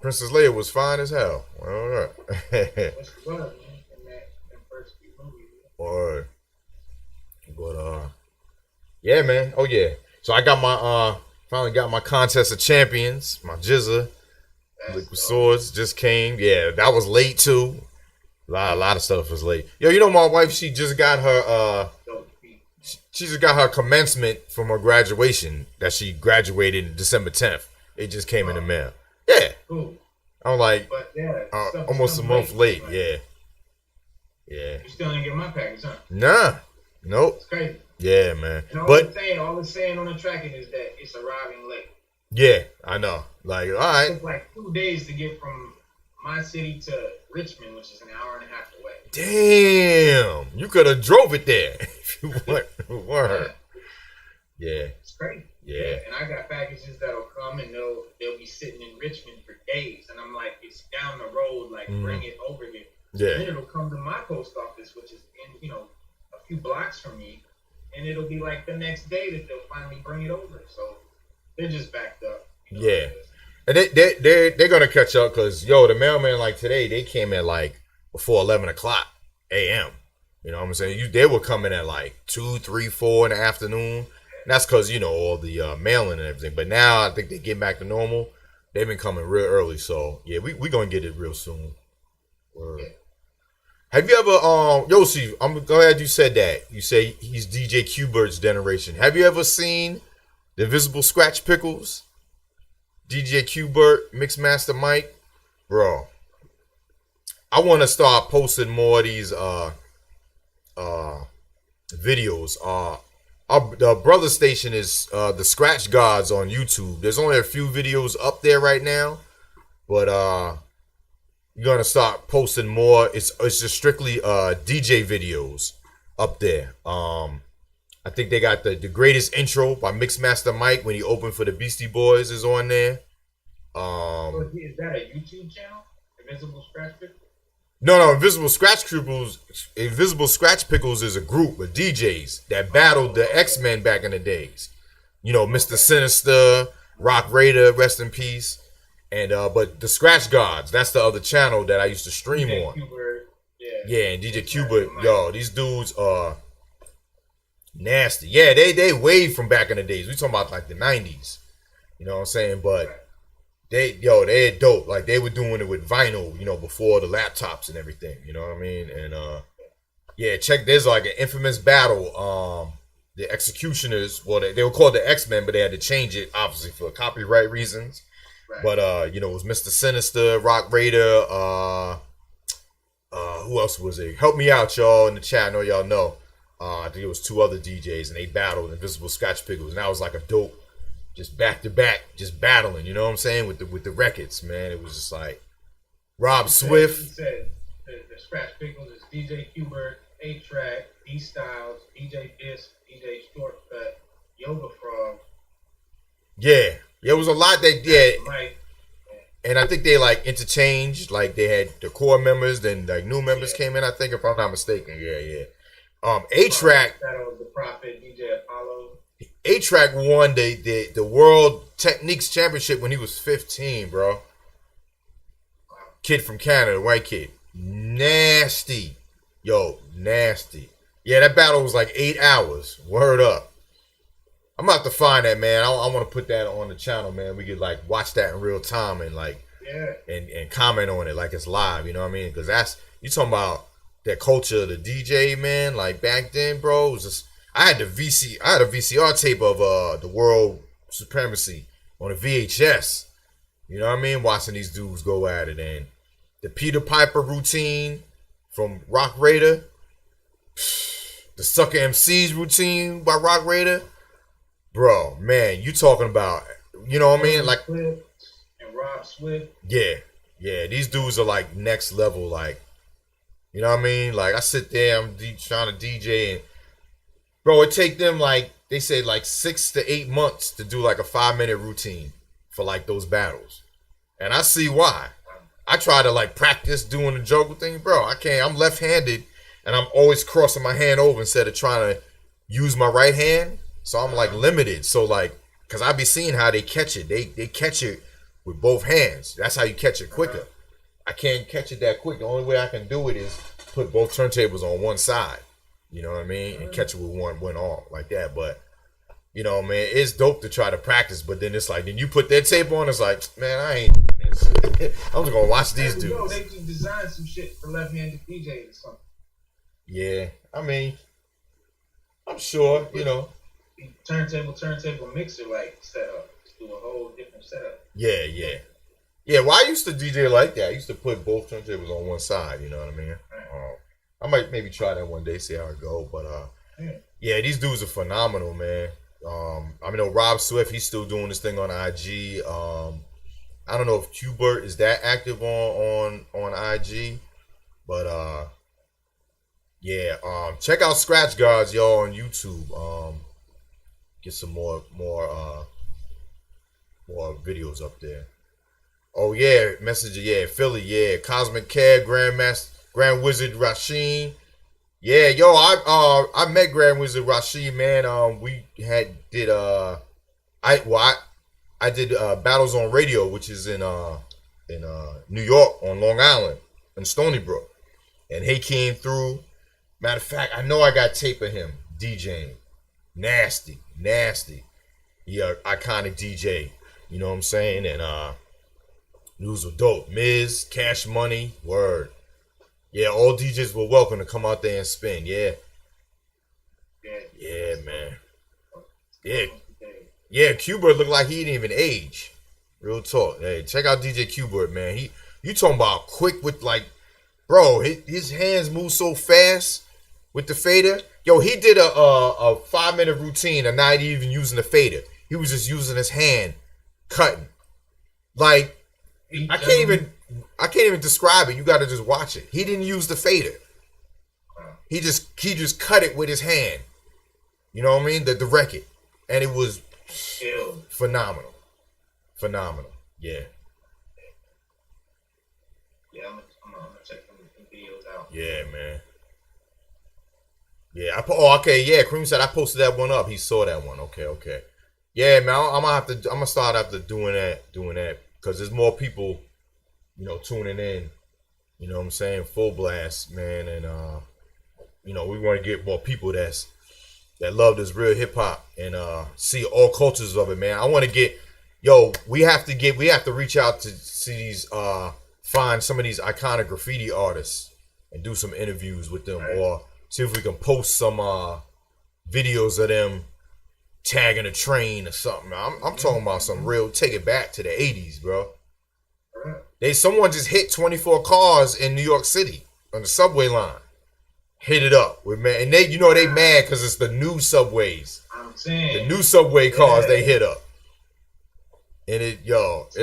Princess Leia was fine as hell. All right. Or. But yeah, man. Oh yeah. So I got my finally got my contest of champions. My Jizza, Liquid Swords just came. Yeah, that was late too. A lot of stuff was late. Yo, my wife, she just got her she just got her commencement from her graduation that she graduated December 10th. It just came in the mail. Yeah. Cool. I'm like almost a month late. Right? Yeah. You still didn't get my package, huh? Nah. Nope. It's crazy. Yeah, man. And all it's saying on the tracking is that it's arriving late. Yeah, I know. Like, all right. It took like 2 days to get from my city to Richmond, which is an hour and a half away. Damn. You could have drove it there if you weren't. Yeah. It's crazy. Yeah. And I got packages that'll come and they'll be sitting in Richmond for days. And I'm like, it's down the road, like bring it over here. Yeah. And then it'll come to my post office, which is in, a few blocks from me, and it'll be like the next day that they'll finally bring it over. So they're just backed up. Yeah, and they're gonna catch up because the mailman like today they came at like before 11 o'clock a.m. You know what I'm saying? They were coming at like 2, 3, 4 in the afternoon. And that's because all the mailing and everything. But now I think they get back to normal. They've been coming real early, so yeah, we gonna get it real soon. Yeah. Have you ever, Yoshi, I'm glad you said that. You say he's DJ Q-Bird's generation. Have you ever seen the Invisible Scratch Pickles? DJ Q-Bird, Mixmaster Mike? Bro, I want to start posting more of these videos. The brother station is the Scratch Gods on YouTube. There's only a few videos up there right now, but you're gonna start posting more. It's just strictly DJ videos up there. I think they got the greatest intro by Mixmaster Mike when he opened for the Beastie Boys is on there. Is that a YouTube channel? Invisible Scratch Pickles? No, Invisible Scratch Pickles is a group of DJs that battled the X-Men back in the days. Mr. Sinister, Rock Raider, rest in peace. And but the Scratch Gods, that's the other channel that I used to stream DJ on. Q-Bird, yeah, and DJ Q-Bird, these dudes are nasty. Yeah, they way from back in the days. We talking about like the 90s. You know what I'm saying? But they dope. Like they were doing it with vinyl, before the laptops and everything. You know what I mean? And yeah, check. There's like an infamous battle. The Executioners, well, they were called the X-Men, but they had to change it obviously for copyright reasons. Right. But it was Mr. Sinister, Rock Raider. Who else was it? Help me out, y'all, in the chat. I know y'all know. I think it was 2 other DJs, and they battled Invisible Scotch Pickles, and that was like a dope, just back to back, just battling. You know what I'm saying? With the records, man. It was just like Rob Swift. He said the Scratch Pickles is DJ Qbert, A-Track, D Styles, DJ Disc, DJ Shortcut, Yoga Frog. Yeah, it was a lot that Mike. And I think they like interchanged, like they had the core members, then like new members came in. I think, if I'm not mistaken, yeah. A-Track, the Prophet, DJ Apollo. A-Track won the World Techniques Championship when he was 15, bro. Wow. Kid from Canada, white kid, nasty, nasty. Yeah, that battle was like 8 hours. Word up. I'm about to find that, man. I want to put that on the channel, man. We could like watch that in real time and like and comment on it like it's live. You know what I mean? Because that's, you talking about that culture of the DJ, man. Like back then, bro, it was just, I had a VCR tape of the World Supremacy on a VHS. You know what I mean? Watching these dudes go at it, and the Peter Piper routine from Rock Raider, the Sucker MC's routine by Rock Raider. Bro, man, you talking about, you know what I mean? Like, and Rob Swift. Yeah, these dudes are like next level, like, you know what I mean? Like, I sit there, I'm trying to DJ, and bro, it take them like, they say like 6 to 8 months to do like a 5-minute routine for like those battles. And I see why. I try to like practice doing the juggle thing, bro. I can't, I'm left-handed, and I'm always crossing my hand over instead of trying to use my right hand. So I'm like limited. So like, cause I be seeing how they catch it. They catch it with both hands. That's how you catch it quicker. I can't catch it that quick. The only way I can do it is put both turntables on one side. You know what I mean? And catch it with one arm like that. But you know, man, it's dope to try to practice. But then it's like, then you put that tape on, it's like, man, I ain't doing this. I'm just gonna watch these dudes. Yo, they can design some shit for left-handed DJs or something. Yeah, I mean, I'm sure, you know. Turntable mixer like setup. Just do a whole different setup. Yeah. Well, I used to DJ like that. I used to put both turntables on one side. You know what I mean? Right. I might maybe try that one day, see how it go. But yeah, these dudes are phenomenal, man. I mean, Rob Swift, he's still doing this thing on IG. I don't know if Qbert is that active on IG, but yeah. Check out Scratch Guards, y'all, on YouTube. Get some more videos up there. Oh yeah, Messenger, yeah, Philly, yeah, Cosmic Cab, Grand Wizard Rasheen. Yeah, yo, I met Grand Wizard Rasheen, man. We did I did Battles on Radio, which is in New York on Long Island in Stony Brook, and he came through. Matter of fact, I know I got tape of him DJing. Nasty. Yeah, iconic DJ. You know what I'm saying? And news were dope. Miz, Cash Money, word. Yeah, all DJs were welcome to come out there and spin. Yeah, man. Yeah, Qbert looked like he didn't even age. Real talk. Hey, check out DJ Qbert, man. You talking about quick with like, bro, his hands move so fast with the fader. Yo, he did a 5-minute routine and not even using the fader. He was just using his hand cutting. Like, I can't even describe it. You got to just watch it. He didn't use the fader. He just cut it with his hand. You know what I mean? The record. And it was phenomenal. Yeah. Yeah, I'm gonna check some videos out. Yeah, man. Yeah, okay, yeah. Cream said I posted that one up. He saw that one. Okay. Yeah, man. I'm gonna start after doing that, because there's more people, you know, tuning in. You know what I'm saying? Full blast, man, and you know, we want to get more people that love this real hip hop and see all cultures of it, man. I want to get yo, we have to reach out to see these, find some of these iconic graffiti artists and do some interviews with them, or see if we can post some videos of them tagging a train or something. I'm talking about some real, take it back to the 80s, bro. Someone just hit 24 cars in New York City on the subway line. Hit it up with, man, and they mad because it's the new subways. I'm saying the new subway cars they hit up, and it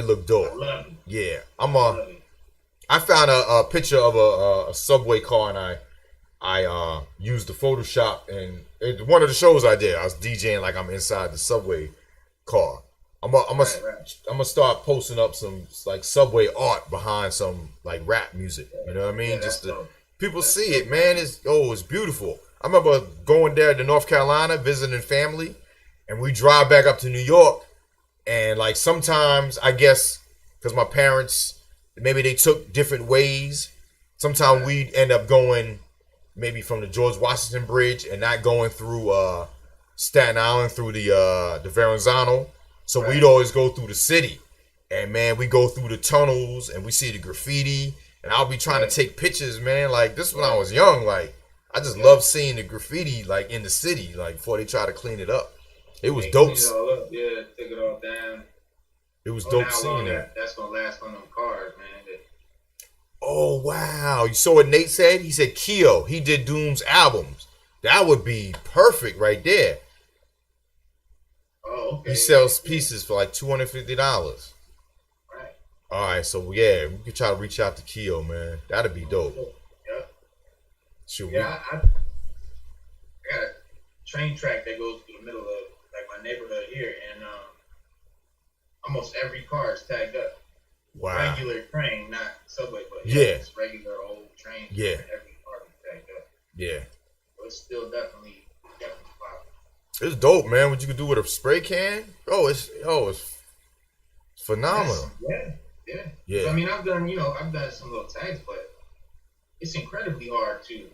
looked dope. I love it. Yeah, I found a picture of a subway car, and I used the Photoshop, and one of the shows I did, I was DJing like I'm inside the subway car. I'm gonna start posting up some like subway art behind some like rap music. You know what I mean? Yeah, Just to people see it, man. It's beautiful. I remember going there to North Carolina, visiting family, and we drive back up to New York, and like sometimes I guess because my parents maybe they took different ways. Sometimes we'd end up going maybe from the George Washington Bridge and not going through Staten Island through the Verrazano. So we'd always go through the city, and man, we go through the tunnels and we see the graffiti, and I'll be trying to take pictures, man. Like this when I was young, like I just love seeing the graffiti like in the city, like before they try to clean it up. It was dope. Clean it all up, yeah, take it all down. It was dope seeing that. That's gonna last on them cars, man. Oh wow! You saw what Nate said? He said Keo. He did Doom's albums. That would be perfect right there. Oh, okay. He sells pieces for like $250. Right. All right, so yeah, we could try to reach out to Keo, man. That'd be dope. Yep. Shoot, yeah, I got a train track that goes through the middle of like my neighborhood here, and almost every car is tagged up. Wow. Regular train, not subway, but it's regular old train. Yeah. Every car is tagged up. Yeah. So it's still definitely popular. It's dope, man. What you could do with a spray can? It's phenomenal. Yeah. So, I mean, I've done some little tags, but it's incredibly hard to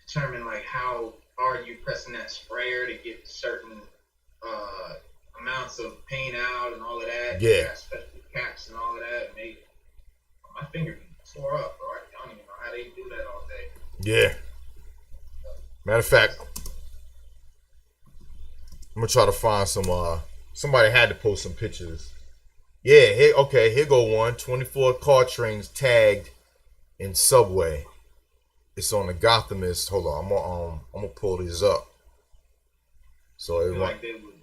determine like how hard you're pressing that sprayer to get certain amounts of paint out and all of that. Yeah. You got special caps and all of that. And my finger be tore up, bro. I don't even know how they do that all day. Yeah. Matter of fact, I'm gonna try to find some. Somebody had to post some pictures. Yeah. Here go one. 24 car trains tagged in subway. It's on the Gothamist. Hold on. I'm gonna pull these up. So I feel like they would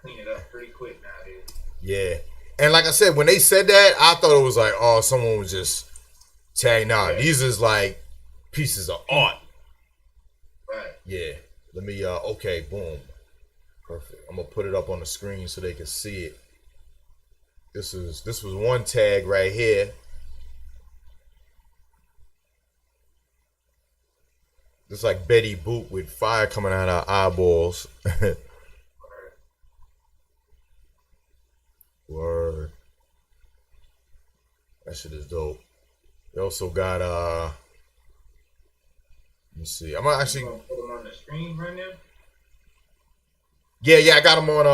clean it up pretty quick nowadays. Yeah. And like I said, when they said that, I thought it was like, oh, someone was just tagging. Nah, these is like pieces of art. Right. Yeah. Let me okay, boom. Perfect. I'm gonna put it up on the screen so they can see it. This was one tag right here. It's like Betty Boop with fire coming out of her eyeballs. Word. That shit is dope. They also got let me see. I'm gonna actually put them on the screen right now. Yeah, I got them on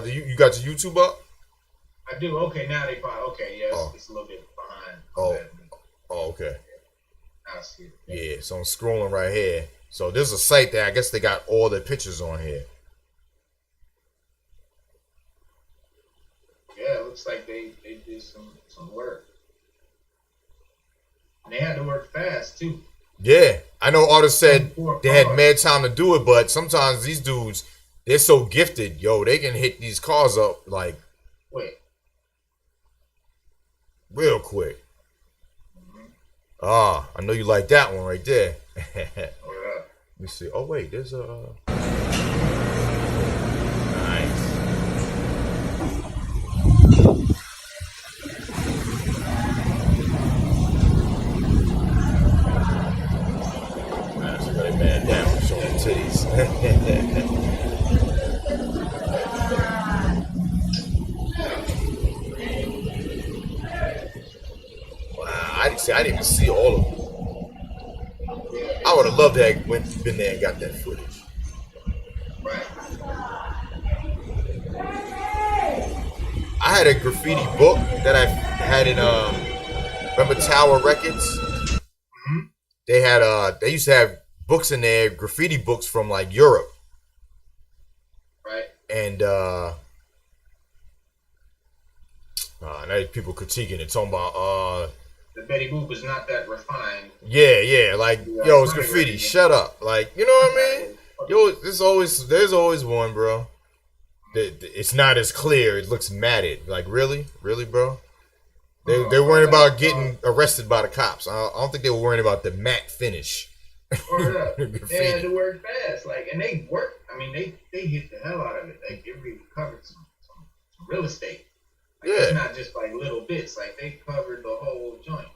you got your YouTube up? I do. Okay, now they probably it's a little bit behind. Okay. I see it. Yeah, so I'm scrolling right here. So there's a site that I guess they got all the pictures on here. Yeah, it looks like they did some work. And they had to work fast too. Yeah, I know artists said they had mad time to do it, but sometimes these dudes, they're so gifted, they can hit these cars up like real quick. I know you like that one right there. Let me see. Oh wait, there's a nice. So got a man down showing titties. I didn't even see all of them. I would have loved to have been there and got that footage. Right. I had a graffiti book that I had in remember Tower Records? Mm-hmm. They used to have books in there, graffiti books from like Europe. Right. And now people critiquing it, talking about the Betty Boop is not that refined. Yeah, like yo, it's graffiti. Shut up, like you know what I mean? Yo, there's always one, bro. It's not as clear. It looks matted. Like really, bro. They're worrying about getting arrested by the cops. I don't think they were worrying about the matte finish. They had to work fast, like, and they worked. I mean, they hit the hell out of it. Like, they really covered some real estate. Like, yeah, it's not just like little bits. Like, they covered the whole joint.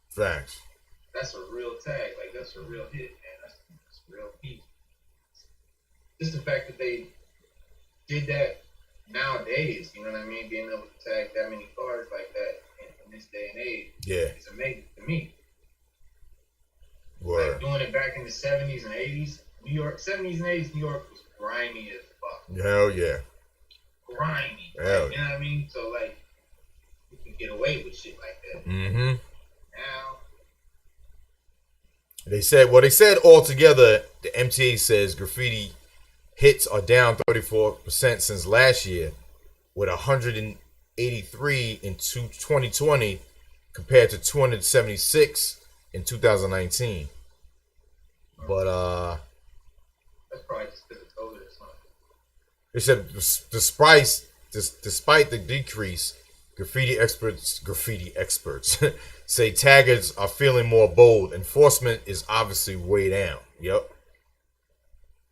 Facts. That's a real tag. Like, that's a real hit, man. That's a real piece. Just the fact that they did that nowadays, you know what I mean? Being able to tag that many cars like that in this day and age, is amazing to me. Word. Like doing it back in the 70s and 80s, New York, 70s and 80s, New York was grimy as fuck. Hell yeah. Grimy. Hell like, you know what I mean? So, like, you can get away with shit like that. Mm-hmm. Now, they said altogether, the MTA says graffiti hits are down 34% since last year, with 183 in 2020 compared to 276 in 2019. But that's probably just because of COVID or something. they said despite the decrease, graffiti experts say taggers are feeling more bold. Enforcement is obviously way down. Yep.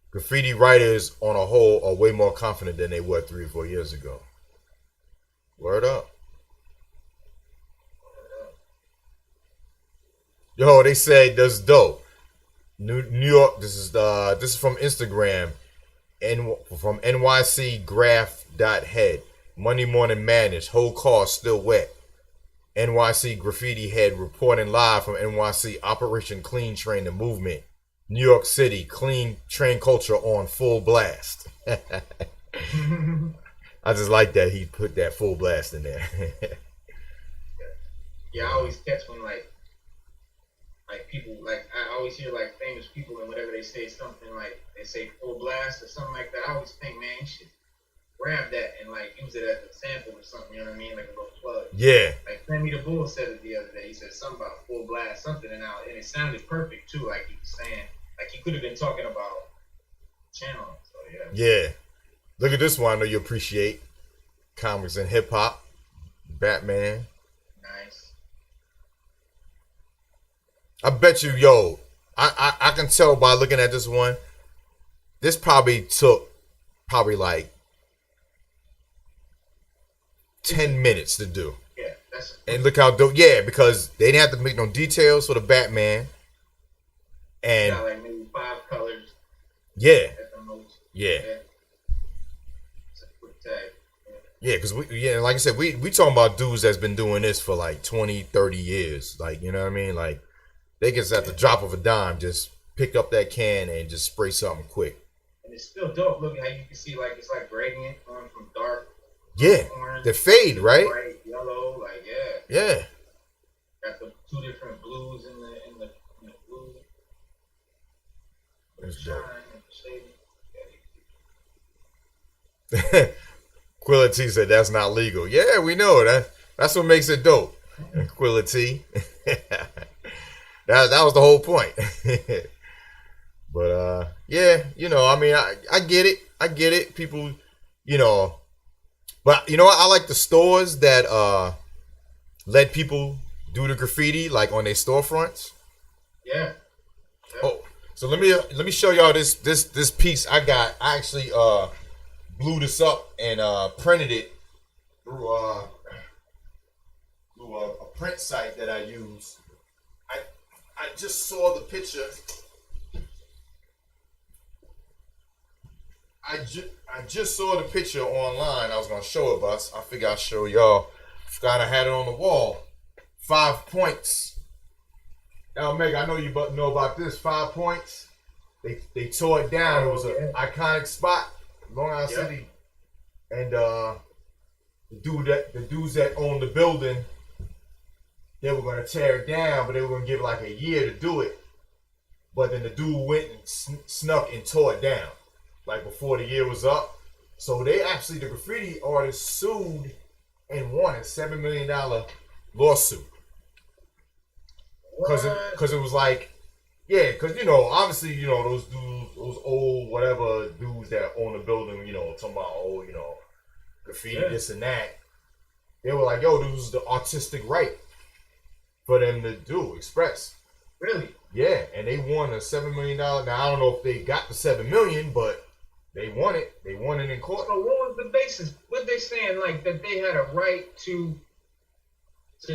Graffiti writers on a whole are way more confident than they were 3 or 4 years ago. Word up. Yo, they say that's dope. New York. This is from Instagram, from NYC Monday Morning Madness. Whole car still wet. NYC graffiti head reporting live from NYC Operation Clean Train the Movement. New York City clean train culture on full blast. I just like that he put that full blast in there. Yeah, I always catch when like people, like, I always hear like famous people, and whenever they say something, like they say full blast or something like that, I always think, man, you should grab that and like use it as a sample or something, you know what I mean, like a little plug. Yeah. Like Sammy the Bull said it the other day. He said something about full blast, something, and it sounded perfect too, like he was saying, like he could have been talking about channel. So yeah. Yeah. Look at this one. I know you appreciate comics and hip hop. Batman. Nice. I bet you, yo, I can tell by looking at this one. This probably took like 10 minutes to do. Yeah, that's. And look how dope. Yeah, because they didn't have to make no details for the Batman. And got like maybe 5 colors. Yeah. At the most. Yeah. It's a quick tag. Yeah, because like I said, we talking about dudes that's been doing this for like 20, 30 years. Like, you know what I mean? Like, they just at the drop of a dime just pick up that can and just spray something quick. And it's still dope. Look how you can see, like, it's like gradient going from dark. Yeah, orange, the fade, right? Bright yellow, like, yeah. Yeah. Got the 2 different blues in the blue. That's dope. Yeah. Quilla T said that's not legal. Yeah, we know that. That's what makes it dope. Quilla T. That was the whole point. But yeah, you know, I mean, I get it. People, you know, but you know what? I like the stores that let people do the graffiti like on their storefronts. Yeah. Oh, so let me show y'all this piece I got. I actually blew this up and printed it through a print site that I use. I just saw the picture. I just saw the picture online. I was gonna show it, but I figured I'd show y'all. Forgot I had it on the wall. 5 points. Now, Meg, I know you know about this. 5 points. They tore it down. It was an iconic spot, Long Island City, and the dudes that own the building, they were gonna tear it down, but they were gonna give like a year to do it. But then the dude went and snuck and tore it down, like before the year was up. So they actually, the graffiti artist sued and won a $7 million lawsuit. Because it was like, yeah, because, obviously, those dudes, those old whatever dudes that own the building, talking about, graffiti, this and that. They were like, yo, this was the artistic right for them to express. Really? Yeah, and they won a $7 million. Now, I don't know if they got the $7 million, but they won it. They won it in court. So what was the basis? What they saying, like, that they had a right to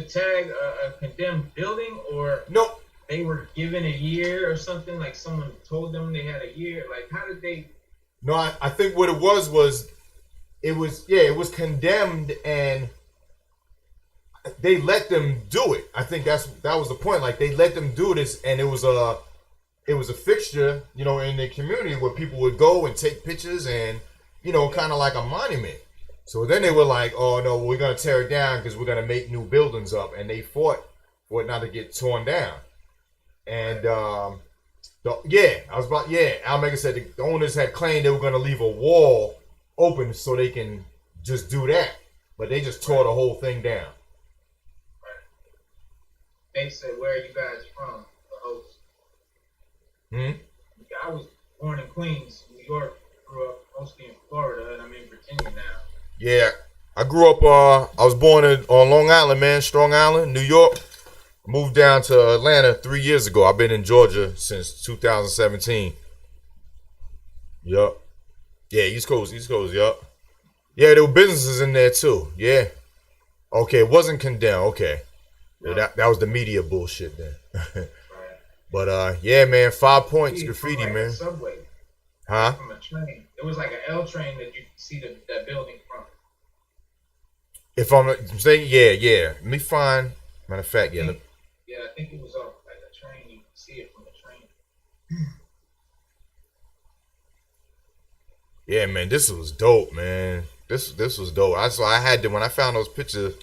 tag a condemned building, or no, they were given a year or something, like someone told them they had a year? Like, how did they? No, I think what it was it was condemned, and they let them do it. I think that was the point. Like, they let them do this, and it was a fixture, in the community where people would go and take pictures and, kind of like a monument. So then they were like, oh no, we're gonna tear it down because we're gonna make new buildings up, and they fought for it not to get torn down. And Almega said the owners had claimed they were gonna leave a wall open so they can just do that, but they just tore the whole thing down. They said, where are you guys from? The host. I was born in Queens, New York, grew up mostly in Florida, and I'm in Virginia now. Yeah, I grew up, I was born on Long Island, man, Strong Island, New York. Moved down to Atlanta 3 years ago. I've been in Georgia since 2017. Yup. Yeah, East Coast, yup. Yeah, there were businesses in there too. Yeah. Okay, it wasn't condemned. Okay. Yeah, that was the media bullshit then. Right. But yeah, man, 5 points, graffiti, like man. Subway. Huh? From a train. It was like an L train that you could see that building from. If I'm saying, yeah. Let me find. Matter of fact, I think it was off like a train. You could see it from the train. Yeah, man, this was dope, man. This was dope. I had to, when I found those pictures,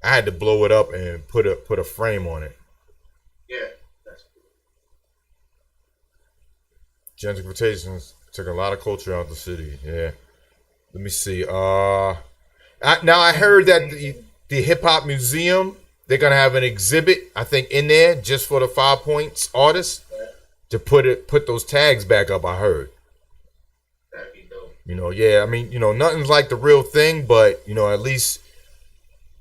I had to blow it up and put a frame on it. Yeah, that's cool. Gentrification took a lot of culture out of the city. Yeah. Let me see. Now I heard that the hip hop museum, they're gonna have an exhibit, I think, in there just for the 5 points artists to put those tags back up. I heard. That'd be dope. Yeah. I mean, nothing's like the real thing, but at least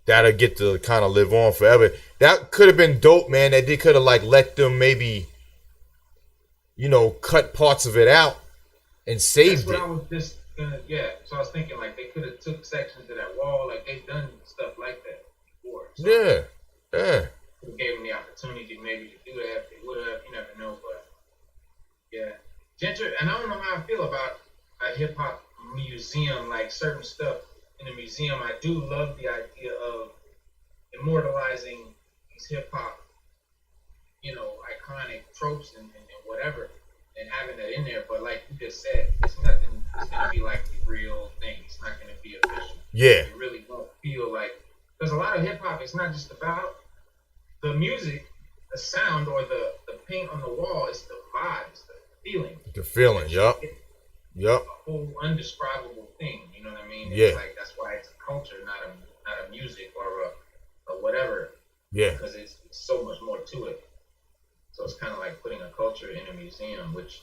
that'll get to kind of live on forever. That could have been dope, man. That they could have like let them maybe, cut parts of it out and saved That's what it. I was just gonna, so I was thinking like they could have took sections of that wall, like they've done stuff like that before. So Yeah. who gave them the opportunity maybe to do that? If they would have, you never know. But yeah, and I don't know how I feel about a hip hop museum, like certain stuff in a museum. I do love the idea of immortalizing these hip hop, iconic tropes and whatever, and having that in there. But like you just said, it's nothing. It's gonna be like the real thing. It's not gonna be official. Yeah. It really won't feel like, because a lot of hip hop, it's not just about the music, the sound, or the paint on the wall. It's the vibe, it's the feeling. The feeling. Yup. A whole undescribable thing. You know what I mean? Yeah. It's like, that's why it's a culture, not a music or a whatever. Yeah. Because it's so much more to it. So it's kind of like putting a culture in a museum, which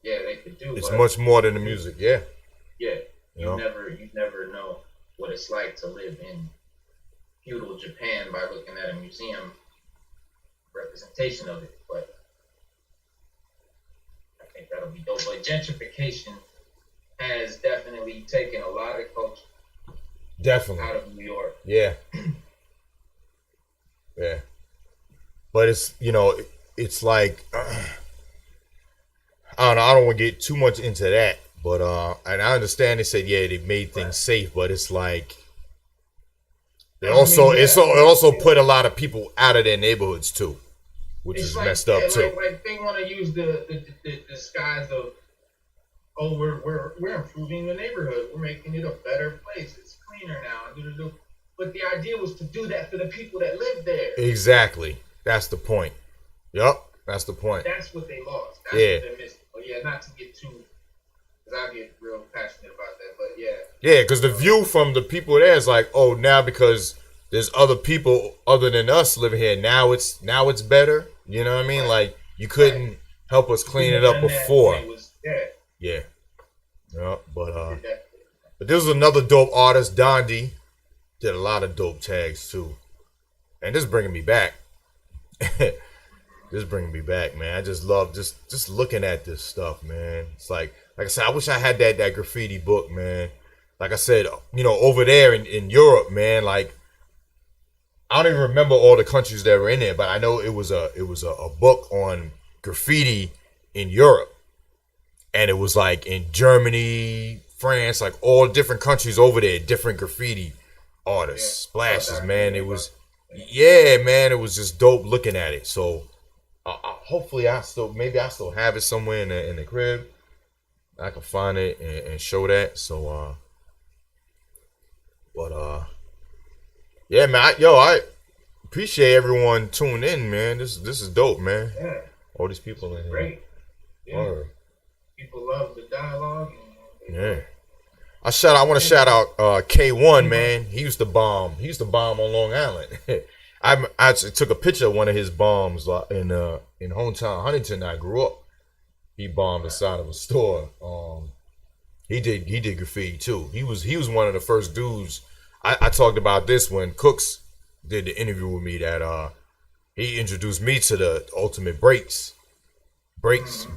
they could do. It's much more than the music. Yeah. Yeah. You never know what it's like to live in feudal Japan by looking at a museum representation of it. But I think that'll be dope. But gentrification has definitely taken a lot of culture out of New York. Yeah. Yeah. But it's, it's like, I don't want to get too much into that, but, and I understand they said, they made things safe, but it's like, it also put a lot of people out of their neighborhoods too, which is like, messed up too. Like they want to use the disguise of, oh, we're improving the neighborhood. We're making it a better place. It's cleaner now. But the idea was to do that for the people that live there. Exactly. That's the point. Yup. That's the point. That's what they lost. That's Yeah. what they missed. But yeah, not to get too, because I get real passionate about that. But yeah. Yeah, because the view from the people there is like, oh, now because there's other people other than us living here, now it's better. You know what I mean? Right. Like you couldn't help us clean it up before. Yeah. Yeah. But this was another dope artist, Dondi. Did a lot of dope tags too. And this is bringing me back. This is bringing me back, man. I just love just looking at this stuff, man. It's like I said, I wish I had that graffiti book, man. Like I said, you know, over there in Europe, man, like I don't even remember all the countries that were in there, but I know it was a book on graffiti in Europe. And it was like in Germany, France, like all different countries over there, different graffiti artists, splashes, man. It was, yeah, man, it was just dope looking at it. So hopefully I still have it somewhere in the crib. I can find it and show that. So, yeah, man, I appreciate everyone tuning in, man. This is dope, man. Yeah. All these people in here. Great. Yeah. People love the dialogue. Yeah. I want to shout out K1, man. He used to bomb on Long Island. I actually took a picture of one of his bombs in hometown Huntington. I grew up. He bombed inside of a store. He did graffiti too. He was one of the first dudes. I talked about this when Cooks did the interview with me that he introduced me to the ultimate breaks,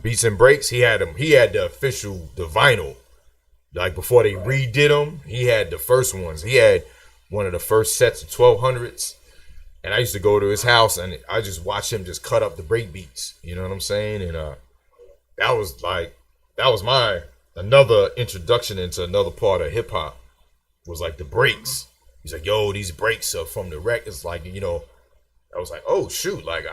beats and breaks. He had the official, the vinyl. Like before they redid them, he had the first ones. He had one of the first sets of 1200s. And I used to go to his house and I just watched him just cut up the break beats. You know what I'm saying? And that was my another introduction into another part of hip hop was like the breaks. He's like, yo, these breaks are from the records. Like, you know, I was like, oh shoot, like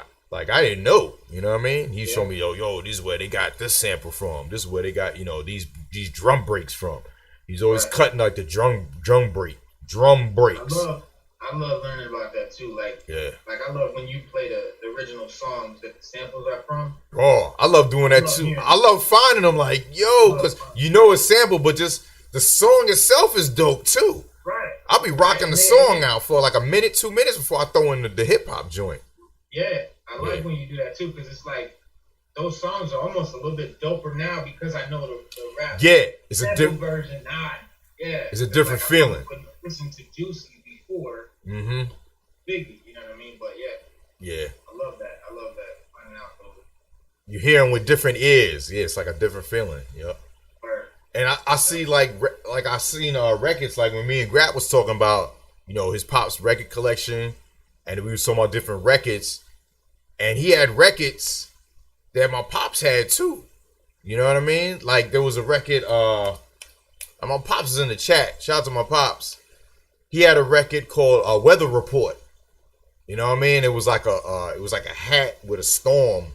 I didn't know. You know what I mean? He showed me, yo, this is where they got this sample from. This is where they got, you know, these drum breaks from. He's always cutting like the drum breaks. I love learning about that too. Like I love when you play the original songs that the samples are from. Oh, I love doing that too. I love finding them like, yo, because you know it's sample, but just the song itself is dope too. Right. I'll be rocking the song out for like a minute, 2 minutes before I throw in the hip hop joint. Yeah, I like when you do that too, because it's like those songs are almost a little bit doper now because I know the rap. Yeah, it's a different version. It's a different feeling. I listened to Juicy before. Mm-hmm. Biggie, you know what I mean? But yeah. I love that. Finding out those. You hear them with different ears. Yeah, it's like a different feeling. Yep. And I see like I seen records like when me and Grap was talking about, you know, his pop's record collection, and we was talking about different records, and he had records that my pops had too. You know what I mean? Like there was a record. My pops is in the chat. Shout out to my pops. He had a record called Weather Report. You know what I mean? It was like a hat with a storm.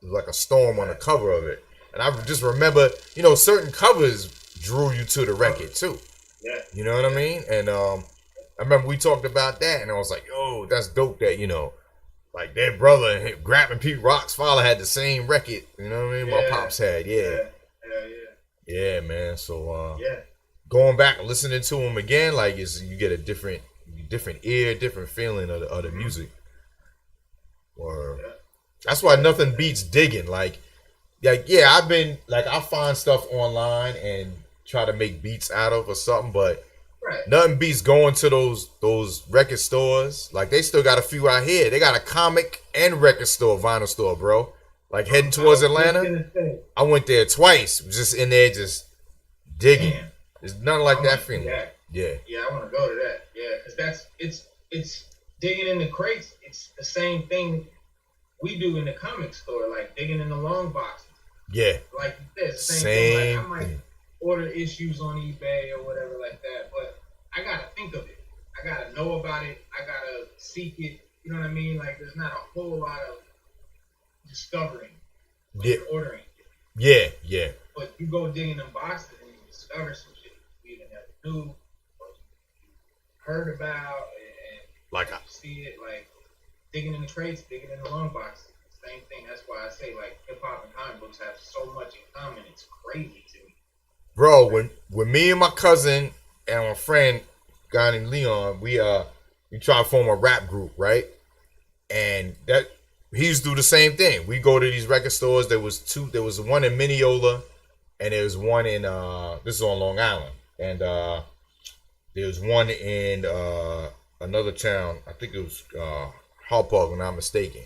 It was like a storm on the cover of it. And I just remember, you know, certain covers drew you to the record too. Yeah. You know what I mean? And I remember we talked about that, and I was like, yo, that's dope that, you know, like their brother, Grap and Pete Rock's father had the same record. You know what I mean? My pops had, yeah, man. So going back and listening to them again, like you get a different ear, different feeling of the music. Or that's why nothing beats digging. Like I've been like I find stuff online and try to make beats out of or something, but nothing beats going to those record stores. Like they still got a few out here. They got a comic and record store, vinyl store, bro. Like heading towards Atlanta. I went there twice, just in there just digging. Damn. There's nothing like that feeling. Yeah, I want to go to that. Yeah, because it's digging in the crates. It's the same thing we do in the comic store, like digging in the long boxes. Yeah, like this same thing. Like I might order issues on eBay or whatever like that, but I gotta think of it. I gotta know about it. I gotta seek it. You know what I mean? Like there's not a whole lot of discovering when you're ordering it. Yeah. But you go digging in boxes and you discover some shit you even never knew or you heard about, and like you see it, like digging in the crates, digging in the long boxes. Same thing. That's why I say like hip hop and comic books have so much in common. It's crazy to me. Bro, when me and my cousin and my friend, guy named Leon, we try to form a rap group, right? And that he used to do the same thing. We go to these record stores. There was one in Mineola, and there was one in this is on Long Island, and there's one in another town. I think it was Hart Park, if I'm not mistaken.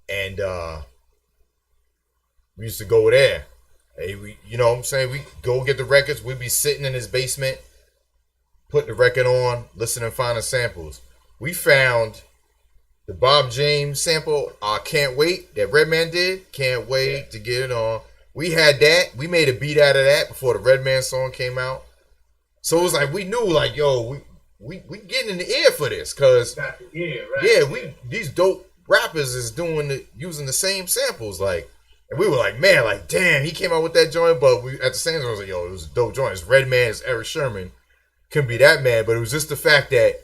And we used to go there. Hey, you know what I'm saying? We go get the records. We'd be sitting in his basement, putting the record on, listening, finding samples. We found the Bob James sample, Can't Wait, that Redman did. Can't wait to get it on. We had that. We made a beat out of that before the Redman song came out. So it was like, we knew, like, yo, we getting in the ear for this. Because, these dope rappers is using the same samples, like, and we were like, man, like, damn, he came out with that joint, but we at the same time I was like, yo, it was a dope joint. It's Redman, it's Eric Sherman, couldn't be that man, but it was just the fact that,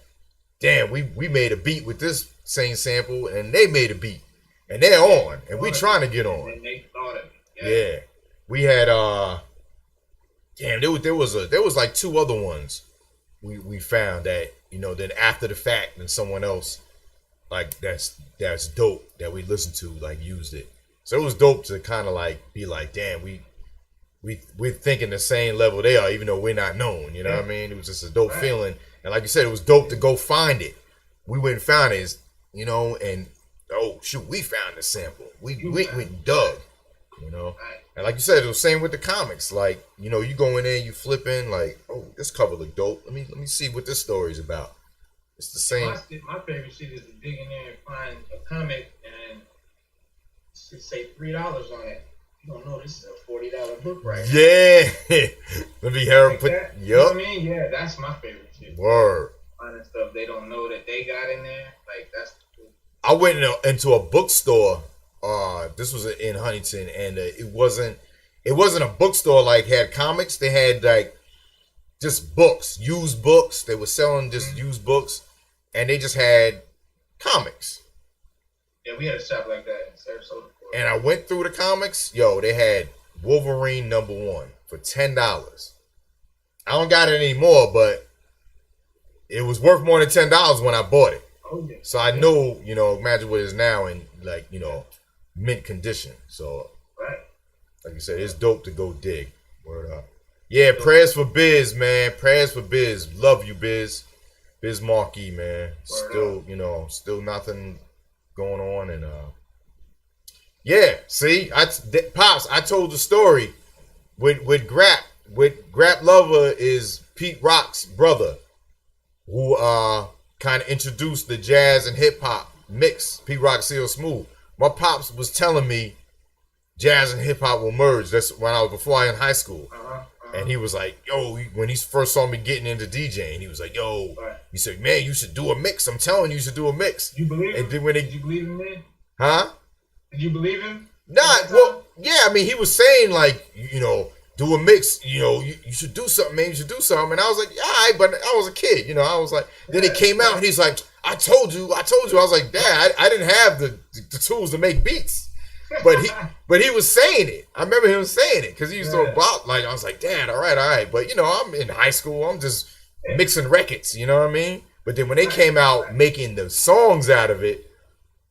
damn, we made a beat with this same sample, and they made a beat, and they're on, and we trying to get on. And they thought of it. Yeah, we had damn, there was like two other ones we found that, you know, then after the fact, then someone else, like, that's dope that we listened to, like, used it. So it was dope to kind of like be like, damn, we're thinking the same level they are, even though we're not known. You know what I mean? It was just a dope feeling, and like you said, it was dope to go find it. We went and found it, you know, and oh shoot, we found the sample. We went and dug, you know. And like you said, it was the same with the comics. Like, you know, you go in there, you flipping, like, oh, this cover look dope. Let me see what this story's about. It's the same. My favorite shit is to dig in there and find a comic and say $3 on it. You don't know this is a $40 book, right? Yeah. Let me hear him put. Yup. You know what I mean? Yeah, that's my favorite shit. Word. Finding stuff they don't know that they got in there. Like, that's cool. I went into a bookstore. This was in Huntington, and it wasn't a bookstore like had comics. They had like just books, used books. They were selling just used books, and they just had comics. Yeah, we had a shop like that in Sarasota. And I went through the comics. Yo, they had Wolverine #1 for $10. I don't got it anymore, but it was worth more than $10 when I bought it. Oh, yeah. So I know, you know, imagine what it is now in, like, you know, mint condition. So, like you said, it's dope to go dig. Word up. Yeah, prayers for Biz, man. Prayers for Biz. Love you, Biz. Biz Marquis, man. Still, you know, still nothing going on, and yeah, see, Pops, I told the story with Grap. With Grap Lover is Pete Rock's brother, who kind of introduced the jazz and hip hop mix. Pete Rock Seal Smooth. My pops was telling me jazz and hip hop will merge. That's when before I was in high school. And he was like, yo, when he first saw me getting into DJing, he was like, yo, he said, man, you should do a mix. I'm telling you, you should do a mix. You believe him? And then Did you believe him, man? Huh? Did you believe him? Nah, well, yeah, I mean, he was saying, like, you know, do a mix, you know, you should do something, man, you should do something. And I was like, yeah, all right, but I was a kid, you know, I was like, then it came out, and he's like, I told you. I was like, Dad, I didn't have the tools to make beats. But he was saying it. I remember him saying it, because he used to about, like, I was like, Dad, all right. But, you know, I'm in high school, I'm just mixing records, you know what I mean? But then when they came out making the songs out of it,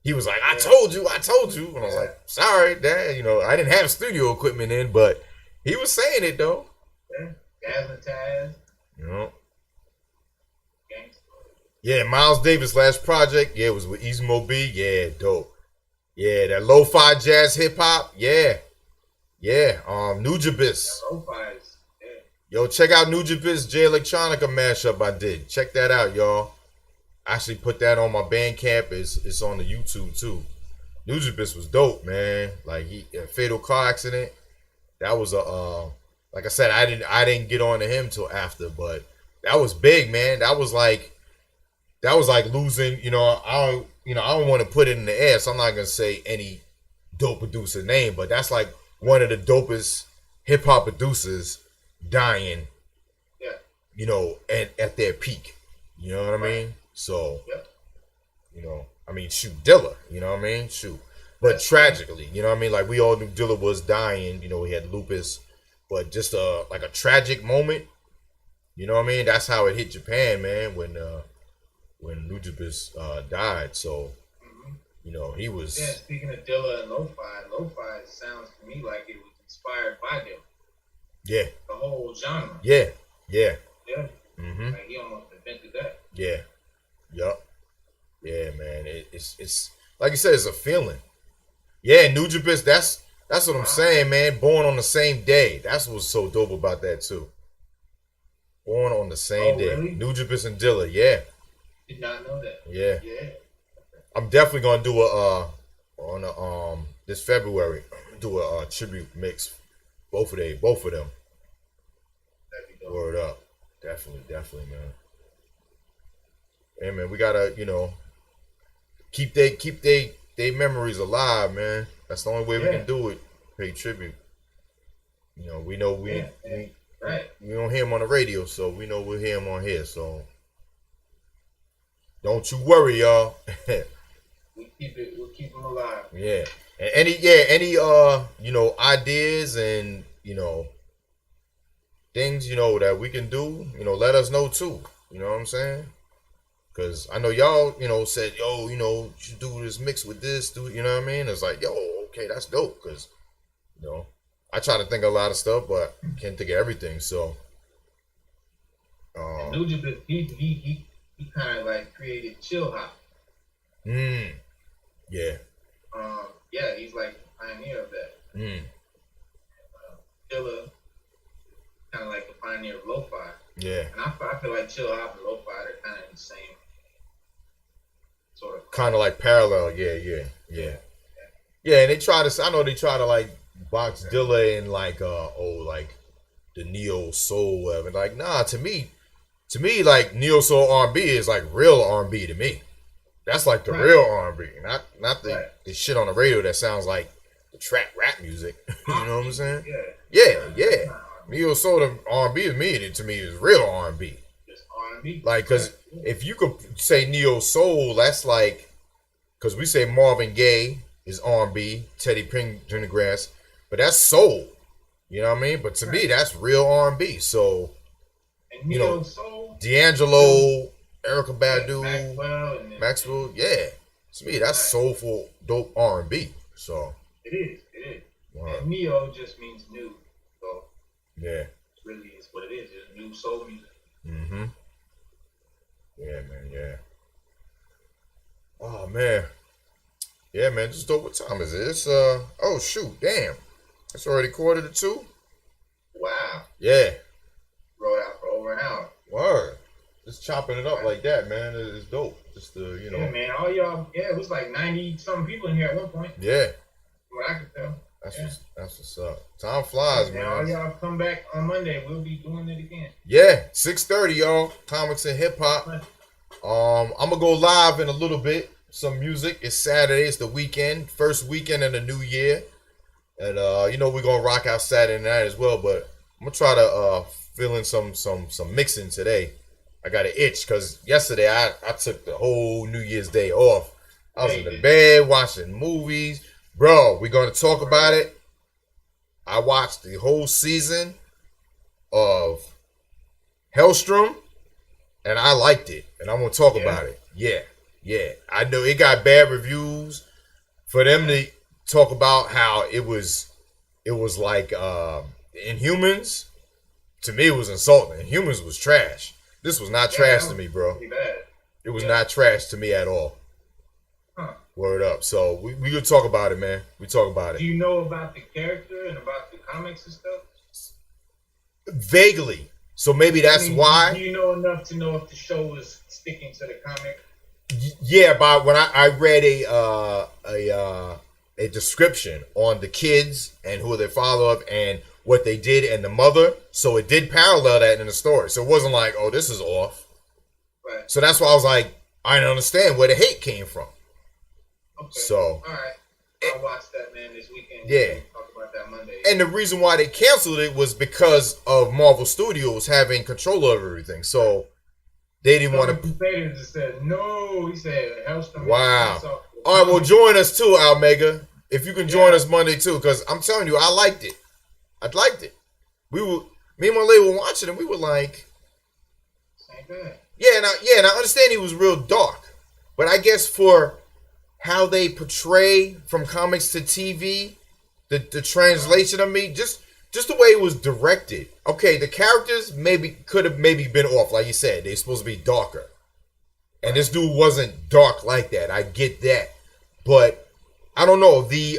he was like, I told you. And I was like, sorry, Dad. You know, I didn't have studio equipment in, but he was saying it, though. Yeah, Taz. You know? Yeah, Miles Davis' last project, yeah, it was with Easy Mo B. Yeah, dope. Yeah, that lo-fi jazz hip-hop, yeah. Nujabes. Lo-fi's, Yo, check out Nujabes J Electronica mashup I did. Check that out, y'all. I actually put that on my Bandcamp. It's on the YouTube too. Nujabes was dope, man. Like, he a fatal car accident. That was a like I said, I didn't get on to him till after, but that was big, man. That was like losing, you know, I don't want to put it in the air, so I'm not gonna say any dope producer name, but that's like one of the dopest hip hop producers dying, Yeah. you know, at their peak. You know what I Right. mean? So, Yep. you know, I mean, shoot, Dilla, you know what I mean? Shoot. But tragically, you know what I mean? Like, we all knew Dilla was dying, you know, he had lupus, but just like a tragic moment, you know what I mean? That's how it hit Japan, man, when Nujabes died. So, Mm-hmm. you know, he was. Yeah, speaking of Dilla and lo-fi sounds to me like it was inspired by Dilla. Yeah. The whole genre. Yeah. Yeah. Yeah. Mm-hmm. Like he almost invented that. Yeah. Yup. Yeah, man. It's like you said, it's a feeling. Yeah, Nujabes, that's what I'm saying, man. Born on the same day. That's what's so dope about that too. Born on the same day. Really? Nujabes and Dilla, yeah. Did not know that. Yeah. Yeah. I'm definitely gonna do this February, do a tribute mix. Both of them. That'd be dope. Word up. Definitely, man. Hey man, we gotta, you know, keep they memories alive, man. That's the only way we can do it. Pay tribute. You know, we know we don't hear him on the radio, so we know we'll hear him on here. So don't you worry, y'all. We'll keep them alive. Yeah. And any you know, ideas and, you know, things, you know, that we can do, you know, let us know too. You know what I'm saying? Cause I know y'all, you know, said, yo, you know, you should do this mix with this, you know what I mean? It's like, yo, okay, that's dope. Cause, you know, I try to think of a lot of stuff, but can't think of everything. So, Nujabes, he kind of like created chill hop. Yeah. Yeah, he's like the pioneer of that. Dilla, kind of like the pioneer of lo-fi. Yeah. And I feel like chill hop and lo-fi, they're kind of in the same sort of. Kind of like parallel. Yeah. Yeah, and I know they try to like box Dilla in like, like the Neosoul whatever. Like, nah, to me, like Neosoul R&B is like real R&B to me. That's like the real R&B, not the shit on the radio that sounds like the trap rap music. You know what I'm saying? Yeah. Neosoul R&B to me is real R&B. Just R&B. Like, cause if you could say Neosoul, that's like, cause we say Marvin Gaye is R&B, Teddy Pendergrass, but that's soul. You know what I mean? But to me, that's real R&B. So, and you know, Soul, D'Angelo, Erykah Badu, Maxwell, yeah. To me, that's soulful, dope R&B. So it is. And Neo just means new. So yeah, really is what it is. It's new soul music. Mm-hmm. Yeah, man. Yeah. Oh man. Yeah, man. Just dope. What time is it? It's oh shoot, damn. It's already 1:45. Wow. Yeah. Rolled out for over an hour. Word. Just chopping it up like that, man. It's dope. Just you know. Yeah, man. All y'all. Yeah, it was like 90-something people in here at one point. Yeah. From what I could tell. That's what's up. Time flies, man. All y'all come back on Monday. We'll be doing it again. Yeah, 6:30, y'all. Comics and hip hop. I'm gonna go live in a little bit. Some music. It's Saturday. It's the weekend. First weekend of the new year. And you know we're gonna rock out Saturday night as well. But I'm gonna try to fill in some mixing today. I got an itch because yesterday I took the whole New Year's Day off. I was in the bed watching movies. Bro, we're going to talk about it. I watched the whole season of Hellstrom, and I liked it. And I'm going to talk about it. Yeah. I know it got bad reviews. For them to talk about how it was like Inhumans, to me it was insulting. Inhumans was trash. This was not trash to me, bro. It was not trash to me at all. Word up. So we could talk about it, man. We talk about it. Do you know about the character and about the comics and stuff? Vaguely. So maybe that's why. Do you know enough to know if the show was sticking to the comic? Yeah, but when I read a description on the kids and who they follow up and what they did and the mother, so it did parallel that in the story. So it wasn't like, oh, this is off. Right. So that's why I was like, I don't understand where the hate came from. Okay. So all right, I'll watch that, man, this weekend. Yeah. Talk about that Monday. And the reason why they canceled it was because of Marvel Studios having control over everything. So they didn't want to. They just said no. He said, wow. All right, well, join us too, Almega. If you can join us Monday too, because I'm telling you, I liked it. I liked it. Me and my lady were watching it. We were like, same thing. Yeah, and I understand he was real dark, but I guess for how they portray from comics to TV, the translation of me, just the way it was directed. Okay, the characters could have been off, like you said. They're supposed to be darker, and this dude wasn't dark like that. I get that, but I don't know the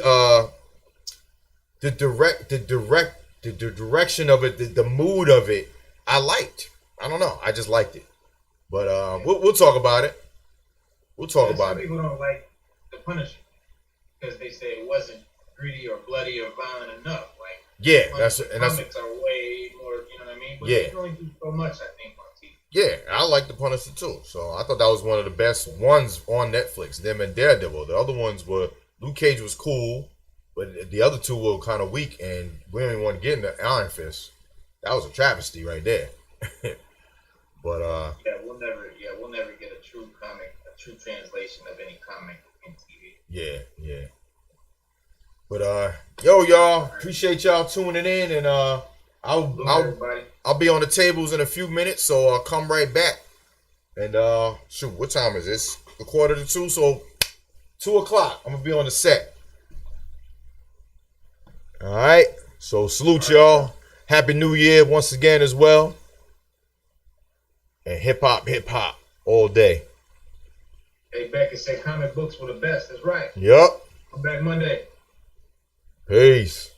direction of it, the mood of it. I liked. I don't know. I just liked it, but we'll talk about it. We'll talk about it. People don't like The Punisher because they say it wasn't gritty or bloody or violent enough. Like comics are way more. You know what I mean? But they can only do so much, I think, on TV. Yeah, I like The Punisher too. So I thought that was one of the best ones on Netflix. Them and Daredevil. The other ones were Luke Cage was cool, but the other two were kind of weak, and we didn't even want to get into Iron Fist. That was a travesty right there. But we'll never get a true comic, a true translation of any comic in TV. Yeah. But y'all, appreciate y'all tuning in, and I'll be on the tables in a few minutes, so I'll come right back. And what time is this? 1:45, so 2:00. I'm gonna be on the set. All right. So salute y'all. Happy New Year once again as well. And hip hop all day. Hey, Beckett said comic books were the best. That's right. Yup. I'm back Monday. Peace.